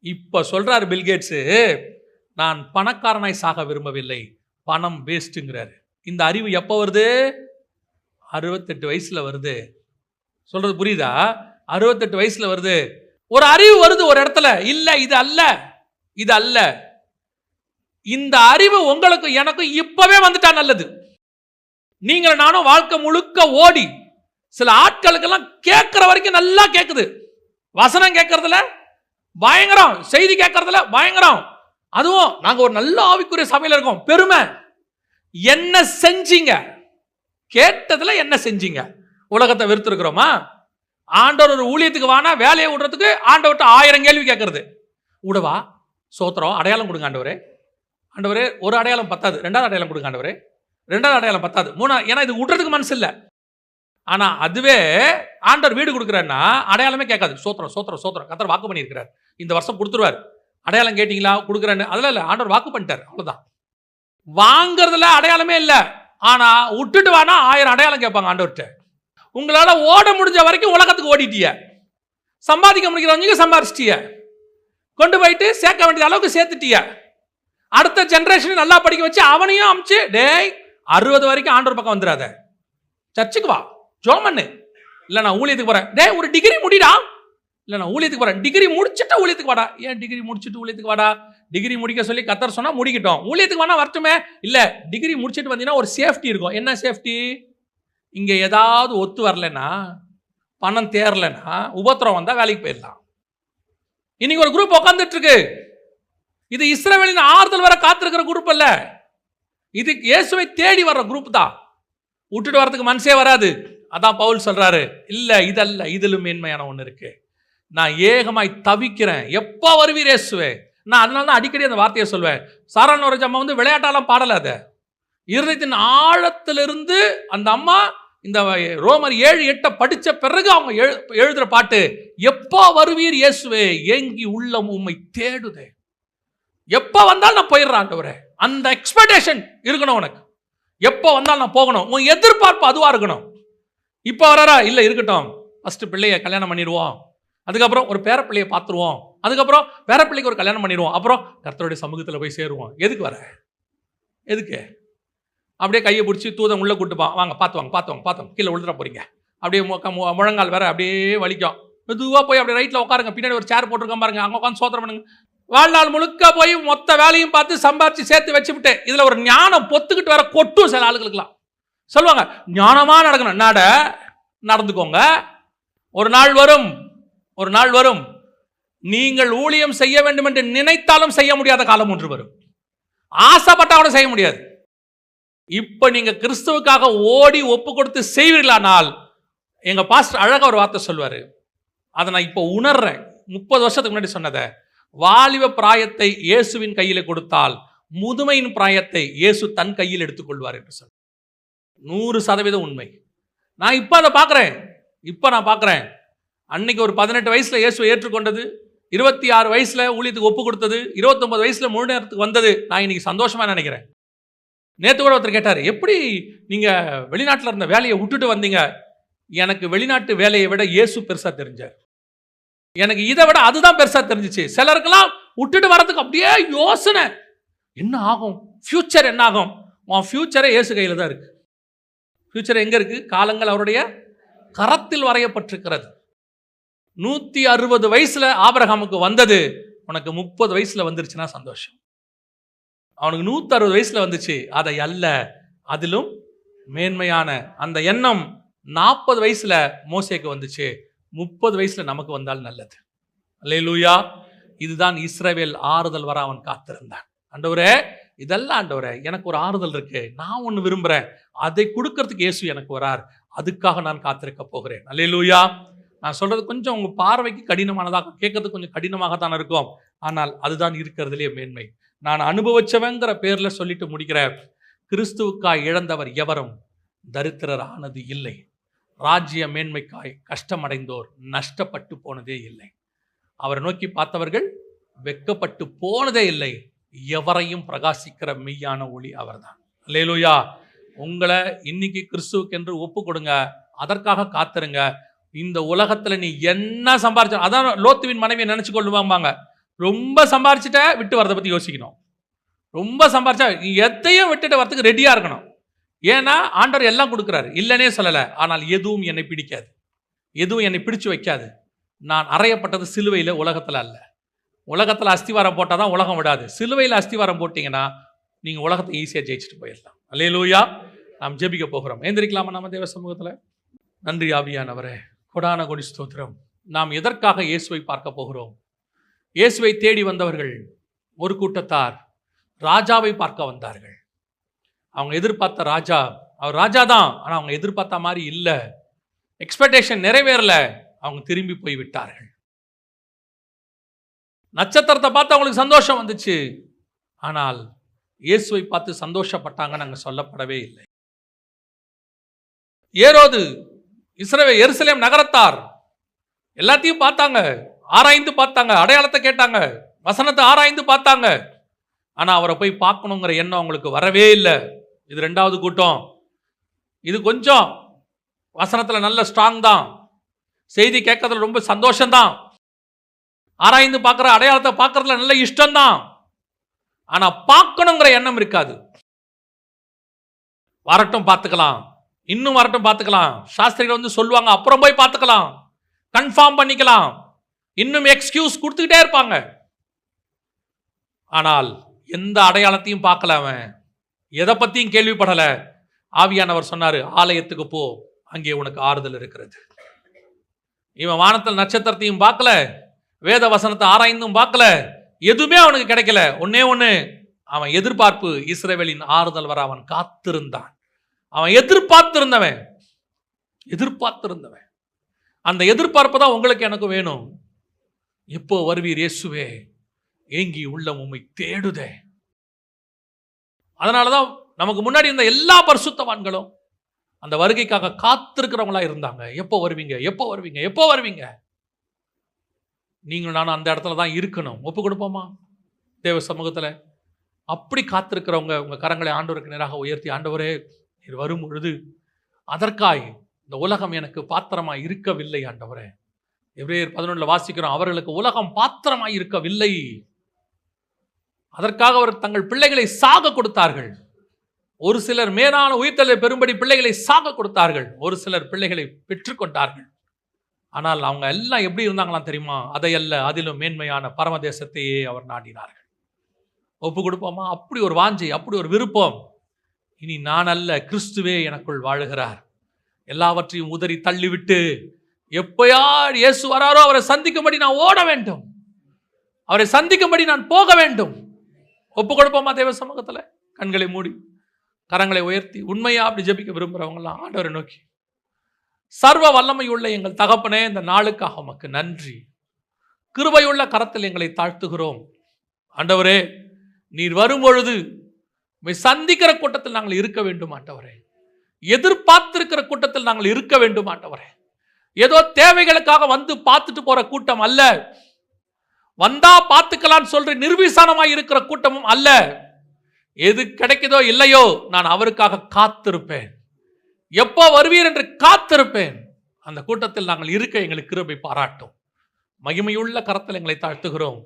இப்ப சொல்றாரு பில்கேட்ஸ், நான் பணக்காரனாய் சாக விரும்பவில்லை, பணம் வேஸ்ட்டுங்கிறாரு. இந்த அறிவு எப்ப வருது? 68 வயசுல வருது. சொல்றது புரியுதா? 68 வயசுல வருது. ஒரு அறிவு வருது ஒரு இடத்துல, இல்ல இது அல்ல, இது அல்ல. இந்த அறிவு உங்களுக்கு எனக்கும் இப்பவே வந்துட்டா நல்லது. நீங்க நானும் வாழ்க்கை முழுக்க ஓடி, சில ஆட்களுக்கெல்லாம் கேட்கிற வரைக்கும் நல்லா கேட்குது, வசனம் கேட்கறதுல பயங்கரம், செய்தி கேட்கறதுல பயங்கரம், அதுவும் நாங்க ஒரு நல்ல ஆவிக்குரிய சபையில இருக்கோம், பெருமை. என்ன செஞ்சீங்க? கேட்டதுல என்ன செஞ்சீங்க? உலகத்தை வெறுத்திருக்கிறோமா? ஆண்டவர் ஒரு ஊழியத்துக்கு வானா வேலையை விடுறதுக்கு ஆண்டவர்கிட்ட 1000 கேள்வி கேட்கறது. விடவா? சோத்திரம், அடையாளம் கொடுங்க ஆண்டவரே. ஆண்டவரே ஒரு அடையாளம் பத்தாது, 2வது அடையாளம் கொடுங்க ஆண்டவரே. 2வது அடையாளம் பத்தாது, 3வது. ஏன்னா இது விடுறதுக்கு மனசு இல்லை. ஆனா அதுவே ஆண்டவர் வீடு கொடுக்குறாருன்னா அடையாளமே கேட்காது. சோத்திரம் சோத்திரம் சோத்திரம், கர்த்தர் வாக்கு பண்ணியிருக்கிறார், இந்த வருஷம் கொடுத்துருவார். அடையாளம் கேட்டீங்களா? கொடுக்குறேன்னு. அதெல்லாம் இல்லை, ஆண்டவர் வாக்கு பண்ணிட்டார், அவ்வளவுதான். வாங்கறதுல அடையாளமே இல்லை. ஆனா விட்டுட்டு வானா 1000 அடையாளம் கேட்பாங்க ஆண்டவர்கிட்ட. உங்களால ஓட முடிஞ்ச வரைக்கும் உலகத்துக்கு ஓடிட்டிய, சம்பாதிக்க முடிக்கிறவங்க சம்பாதிச்சிட்டிய, கொண்டு போயிட்டு சேர்க்க வேண்டிய அளவுக்கு சேர்த்துட்டிய, அடுத்த ஜெனரேஷன் நல்லா படிக்க வச்சு அவனையும் அமிச்சு, டேய் 60 வரைக்கும் ஆண்டவர் பக்கம் வந்துடாத, சர்ச்சுக்கு வா, ஜோம் பண்ணு, இல்லை நான் ஊழியத்துக்கு போறேன். டேய் ஒரு டிகிரி முடிடா, இல்லை நான் ஊழியத்துக்கு போறேன். டிகிரி முடிச்சுட்டு ஊழியத்துக்கு வாடா. ஏன் டிகிரி முடிச்சுட்டு ஊழியத்துக்கு வாடா? டிகிரி முடிக்க சொல்லி கர்த்தர் சொன்னா முடிக்கட்டும், ஊழியத்துக்கு வேணா வரட்டுமே. இல்லை, டிகிரி முடிச்சுட்டு வந்தீங்கன்னா ஒரு சேஃப்டி இருக்கும். என்ன சேஃப்டி? இங்க ஏதாவது ஒத்து வரலன்னா, பணம் தேரலன்னா, உபத்திரம் வந்தா வேலைக்கு போயிடலாம். இன்னைக்கு ஒரு குரூப் உட்காந்துட்டு இருக்கு. இது இஸ்ரவேலின் ஆறுதல் வர காத்திருக்கிற குரூப் அல்ல, இது இயேசுவை தேடி வர்ற குரூப் தான். விட்டுட்டு வரதுக்கு மனசே வராது. அதான் பவுல் சொல்றாரு, இல்ல இதல்ல, இதிலும் மேன்மையான ஒண்ணு இருக்கு. நான் ஏகமாய் தவிக்கிறேன், எப்போ வருவீர் இயேசுவே. நான் அதனால தான் அடிக்கடி அந்த வார்த்தையை சொல்வேன். சாரான ஒரு அம்மா வந்து விளையாட்டாலாம் பாடல, அத இருதயத்தின் ஆழத்திலிருந்து அந்த அம்மா இந்த ரோமர் 7:8 படிச்ச பிறகு அவங்க எழுதுற பாட்டு, எப்போ வருவீர் இயேசுவே, ஏங்கி உள்ளம் உம்மை தேடுதே. எப்போ வந்தாலும் நான் போயிடுறேன் ஆண்டவரே. அந்த எக்ஸ்பெக்டேஷன் இருக்கணும் உனக்கு. எப்போ வந்தாலும் நான் போகணும், உன் எதிர்பார்ப்பு அதுவா இருக்கணும். இப்போ வராரா? இல்லை, இருக்கட்டும், ஃபர்ஸ்ட் பிள்ளைய கல்யாணம் பண்ணிடுவோம், அதுக்கப்புறம் ஒரு பேரப்பிள்ளையை பார்த்துருவோம், அதுக்கப்புறம் பேரப்பிள்ளைக்கு ஒரு கல்யாணம் பண்ணிடுவோம், அப்புறம் கர்த்தருடைய சமூகத்தில் போய் சேருவோம். எதுக்கு வர? எதுக்கு? அப்படியே கையை பிடிச்சி தூதன் உள்ள கூட்டுப்பான், வாங்க பார்த்து வாங்க பார்த்து வாங்க பார்த்து வாங்க, கீழே விழுந்துட போறீங்க. அப்படியே முழங்கால் வேற அப்படியே வலிக்கும். மெதுவாக போய் அப்படியே ரைட்டில் உட்காருங்க, பின்னாடி ஒரு சேர் போட்டிருக்கோம் பாருங்க, அங்கே உட்காந்து சோத்திரம் பண்ணுங்க. வாழ்நாள் முழுக்க போய் மொத்த வேலையும் பார்த்து சம்பாரிச்சு சேர்த்து வச்சுவிட்டு இதில் ஒரு ஞானம் பொத்துக்கிட்டு வர கொட்டும் சில ஆளுகளுக்குலாம். சொல்லுவாங்க ஞானமா நடக்கணும், நடந்துக்கோங்க. ஒரு நாள் வரும், ஒரு நாள் வரும், நீங்கள் ஊழியம் செய்ய வேண்டும் என்று நினைத்தாலும் செய்ய முடியாத காலம் ஒன்று வரும். ஆசைப்பட்டா கூட செய்ய முடியாது. இப்ப நீங்க கிறிஸ்துவுக்காக ஓடி ஒப்பு கொடுத்து செய்வீர்களானால், எங்க பாஸ்டர் அழகா ஒரு வார்த்தை சொல்வாரு, அதை நான் இப்போ உணர்றேன். 30 வருஷத்துக்கு முன்னாடி சொன்னதை, வாலிப பிராயத்தை இயேசுவின் கையில கொடுத்தால் முதுமையின் பிராயத்தை இயேசு தன் கையில் எடுத்துக்கொள்வார் என்று சொன்ன 100% உண்மை. நான் இப்ப அதை பார்க்கிறேன். அன்னைக்கு ஒரு 18 வயசுல இயேசுவை ஏற்றுக்கொண்டது, 26 வயசுல ஊழியத்துக்கு ஒப்பு கொடுத்தது, 29 வயசுல முழு நேரத்துக்கு வந்தது, நான் இன்னைக்கு சந்தோஷமா நினைக்கிறேன். நேற்று கூட ஒருத்தர் கேட்டார், எப்படி நீங்க வெளிநாட்டில் இருந்த வேலையை விட்டுட்டு வந்தீங்க? எனக்கு வெளிநாட்டு வேலையை விட இயேசு பெருசா தெரிஞ்சார். எனக்கு இதை விட அதுதான் பெருசா தெரிஞ்சிச்சு. சிலருக்கெல்லாம் விட்டுட்டு வரதுக்கு அப்படியே யோசனை, என்ன ஆகும், ஃபியூச்சர் என்ன ஆகும்? உன் ஃபியூச்சரே இயேசு கையில் தான் இருக்கு. ஃபியூச்சர் எங்க இருக்கு? காலங்கள் அவருடைய கரத்தில் வரையப்பட்டிருக்கிறது. 160 வயசுல ஆபிரகாமுக்கு வந்தது, உனக்கு 30 வயசுல வந்துருச்சுன்னா சந்தோஷம். அவனுக்கு 160 வயசுல வந்துச்சு, அதை அல்ல, அதிலும் மேன்மையான அந்த எண்ணம் 40 வயசுல மோசேக்கு வந்துச்சு, 30 வயசுல நமக்கு வந்தால் நல்லது. அல்லேலூயா. இதுதான் இஸ்ரவேல் ஆறுதல் வர அவன் காத்திருந்தான். ஆண்டவரே, இதெல்லாம் ஆண்டவரே, எனக்கு ஒரு ஆறுதல் இருக்கு, நான் ஒன்று விரும்புறேன், அதை கொடுக்கறதுக்கு இயேசு எனக்கு வரார், அதுக்காக நான் காத்திருக்க போகிறேன். அல்லேலூயா. நான் சொல்றது கொஞ்சம் உங்க பார்வைக்கு கடினமானதாக, கேட்கறதுக்கு கொஞ்சம் கடினமாகத்தான் இருக்கும், ஆனால் அதுதான் இருக்கிறதுலே மேன்மை. நான் அனுபவிச்சவங்கிற பேர்ல சொல்லிட்டு முடிக்கிறேன். கிறிஸ்துவுக்காய் இழந்தவர் எவரும் தரித்திரர் ஆனது இல்லை. ராஜ்ய மேன்மைக்காய் கஷ்டமடைந்தோர் நஷ்டப்பட்டு போனதே இல்லை. அவரை நோக்கி பார்த்தவர்கள் வெட்கப்பட்டு போனதே இல்லை. எவரையும் பிரகாசிக்கிற மெய்யான ஒளி அவர்தான். அல்லேலூயா. உங்களை இன்னைக்கு கிறிஸ்துவுக்கு என்று ஒப்பு கொடுங்க, அதற்காக காத்திருங்க. இந்த உலகத்துல நீ என்ன சம்பாரிச்ச, அதான் லோத்துவின் மனைவியை நினைச்சு கொள்ளுவாங்க, ரொம்ப சம்பாரிச்சுட்ட விட்டு வரதை பத்தி யோசிக்கணும். ரொம்ப சம்பாரிச்சா எதையும் விட்டுட்டு வரதுக்கு ரெடியா இருக்கணும். ஏன்னா ஆண்டவர் எல்லாம் கொடுக்குறாரு, இல்லைன்னே சொல்லலை. ஆனால் எதுவும் என்னை பிடிக்காது, எதுவும் என்னை பிடிச்சு வைக்காது. நான் அறையப்பட்டது சிலுவையில், உலகத்தில் அல்ல. உலகத்தில் அஸ்திவாரம் போட்டால் தான் உலகம் விடாது. சிலுவையில் அஸ்திவாரம் போட்டிங்கன்னா நீங்கள் உலகத்தை ஈஸியாக ஜெயிச்சுட்டு போயிடலாம். அல்லேலூயா. நாம் ஜெபிக்க போகிறோம். எழுந்திரிக்கலாமா நம்ம தேவ சமூகத்தில்? நன்றி ஆவியானவரே, கொடான கொடி ஸ்தோத்திரம். நாம் எதற்காக இயேசுவை பார்க்க போகிறோம்? இயேசுவை தேடி வந்தவர்கள் ஒரு கூட்டத்தார் ராஜாவை பார்க்க வந்தார்கள். அவங்க எதிர்பார்த்த ராஜா, அவர் ராஜா தான், ஆனால் அவங்க எதிர்பார்த்த மாதிரி இல்லை. எக்ஸ்பெக்டேஷன் நிறைவேறல. அவங்க திரும்பி போய் விட்டார்கள். நட்சத்திரத்தை பார்த்து அவங்களுக்கு சந்தோஷம் வந்துச்சு, ஆனால் இயேசுவை பார்த்து சந்தோஷப்பட்டாங்கன்னு அங்கே சொல்லப்படவே இல்லை. ஏரோது, எருசலேம் நகரத்தார் எல்லாத்தையும் பார்த்தாங்க, ஆராய்ந்து பார்த்தாங்க, அடையாளத்தை கேட்டாங்க, வசனத்தை ஆராய்ந்து பார்த்தாங்க. ஆனால் அவரை போய் பார்க்கணுங்கிற எண்ணம் அவங்களுக்கு வரவே இல்லை. இது 2வது கூட்டம். இது கொஞ்சம் வசனத்தில் நல்ல ஸ்ட்ராங் தான், செய்தி கேட்கறதுல ரொம்ப சந்தோஷம்தான், ஆராய்ந்து பார்க்குற அடையாளத்தை பார்க்கறதுல நல்ல இஷ்டம்தான். ஆனால் பார்க்கணுங்கிற எண்ணம் இருக்காது. வரட்டும் பார்த்துக்கலாம், இன்னும் வரட்டும் பார்த்துக்கலாம், சாஸ்திரிகள் வந்து சொல்லுவாங்க, அப்புறம் போய் பார்த்துக்கலாம், கன்ஃபார்ம் பண்ணிக்கலாம், இன்னும் எக்ஸ்கியூஸ் கொடுத்துக்கிட்டே இருப்பாங்க. ஆனால் எந்த அடையாளத்தையும் பார்க்கல, அவன் எதை பற்றியும் கேள்விப்படலை. ஆவியானவர் சொன்னார், ஆலயத்துக்கு போ, அங்கே உனக்கு ஆறுதல் இருக்கிறது. இவன் வானத்தில் நட்சத்திரத்தையும் பார்க்கல, வேத வசனத்தை ஆராய்ந்தும் பார்க்கல, எதுவுமே அவனுக்கு கிடைக்கல. ஒன்னே ஒன்று, அவன் எதிர்பார்ப்பு, இஸ்ரவேலின் ஆறுதல் வர அவன் காத்திருந்தான். அவன் எதிர்பார்த்திருந்தவன். அந்த எதிர்பார்ப்பு தான் உங்களுக்கு எனக்கு வேணும். எப்போ வருவீர் இயேசுவே, ஏங்கி உள்ளம் உம்மை தேடுதே. அதனாலதான் நமக்கு முன்னாடி இருந்த எல்லா பரிசுத்தவான்களும் அந்த வருகைக்காக காத்திருக்கிறவங்களா இருந்தாங்க. எப்போ வருவீங்க, எப்போ வருவீங்க, எப்போ வருவீங்க? நீங்கள் நானும் அந்த இடத்துல தான் இருக்கணும். ஒப்பு கொடுப்போமா தேவ சமூகத்தில்? அப்படி காத்திருக்கிறவங்க உங்க கரங்களை ஆண்டவருக்கு நேராக உயர்த்தி, ஆண்டவரே நீர் வரும் பொழுது அதற்காய் இந்த உலகம் எனக்கு பாத்திரமாய் இருக்கவில்லை ஆண்டவரே. எபிரேயர் 11 வாசிக்கிறோம், அவர்களுக்கு உலகம் பாத்திரமாய் இருக்கவில்லை, அதற்காக அவர் தங்கள் பிள்ளைகளை சாக கொடுத்தார்கள். ஒரு சிலர் மேலான உயிர்த்தலை பெறும்படி பிள்ளைகளை சாக கொடுத்தார்கள், ஒரு சிலர் பிள்ளைகளை பெற்றுக்கொண்டார்கள். ஆனால் அவங்க எல்லாம் எப்படி இருந்தாங்களாம் தெரியுமா? அதையல்ல, அதிலும் மேன்மையான பரமதேசத்தையே அவர் நாடினார்கள். ஒப்பு கொடுப்போமா? அப்படி ஒரு வாஞ்சை, அப்படி ஒரு விருப்பம். இனி நான் அல்ல, கிறிஸ்துவே எனக்குள் வாழுகிறார். எல்லாவற்றையும் உதறி தள்ளிவிட்டு எப்பயார் இயேசு வராரோ அவரை சந்திக்கும்படி நான் ஓட வேண்டும், அவரை சந்திக்கும்படி நான் போக வேண்டும். ஒப்பு கொடுப்போமா தேவ சமூகத்துல? கண்களை மூடி கரங்களை உயர்த்தி உண்மையா அப்படி ஜெபிக்க விரும்புறவங்களாம் ஆண்டவரை நோக்கி, சர்வ வல்லமையுள்ள எங்கள் தகப்பனே, இந்த நாளுக்காக உமக்கு நன்றி. கிருபையுள்ள கரத்தில் எங்களை தாழ்த்துகிறோம் ஆண்டவரே. நீர் வரும் பொழுது சந்திக்கிற கூட்டத்தில் நாங்கள் இருக்க வேண்டும் ஆண்டவரே. எதிர்பார்த்திருக்கிற கூட்டத்தில் நாங்கள் இருக்க வேண்டும் ஆண்டவரே. ஏதோ தேவைகளுக்காக வந்து பார்த்துட்டு போற கூட்டம் அல்ல, வந்தா பார்த்துக்கலாம் சொல்ற நிர்விசானமாய் இருக்கிற கூட்டமும் அல்ல. எது கிடைக்குதோ இல்லையோ நான் அவருக்காக காத்திருப்பேன். எப்போ வருவீர் என்று காத்திருப்பேன். அந்த கூட்டத்தில் நாங்கள் இருக்க எங்களுக்கு கிருபை பாராட்டும். மகிமையுள்ள கரத்தில் எங்களை தாழ்த்துகிறோம்.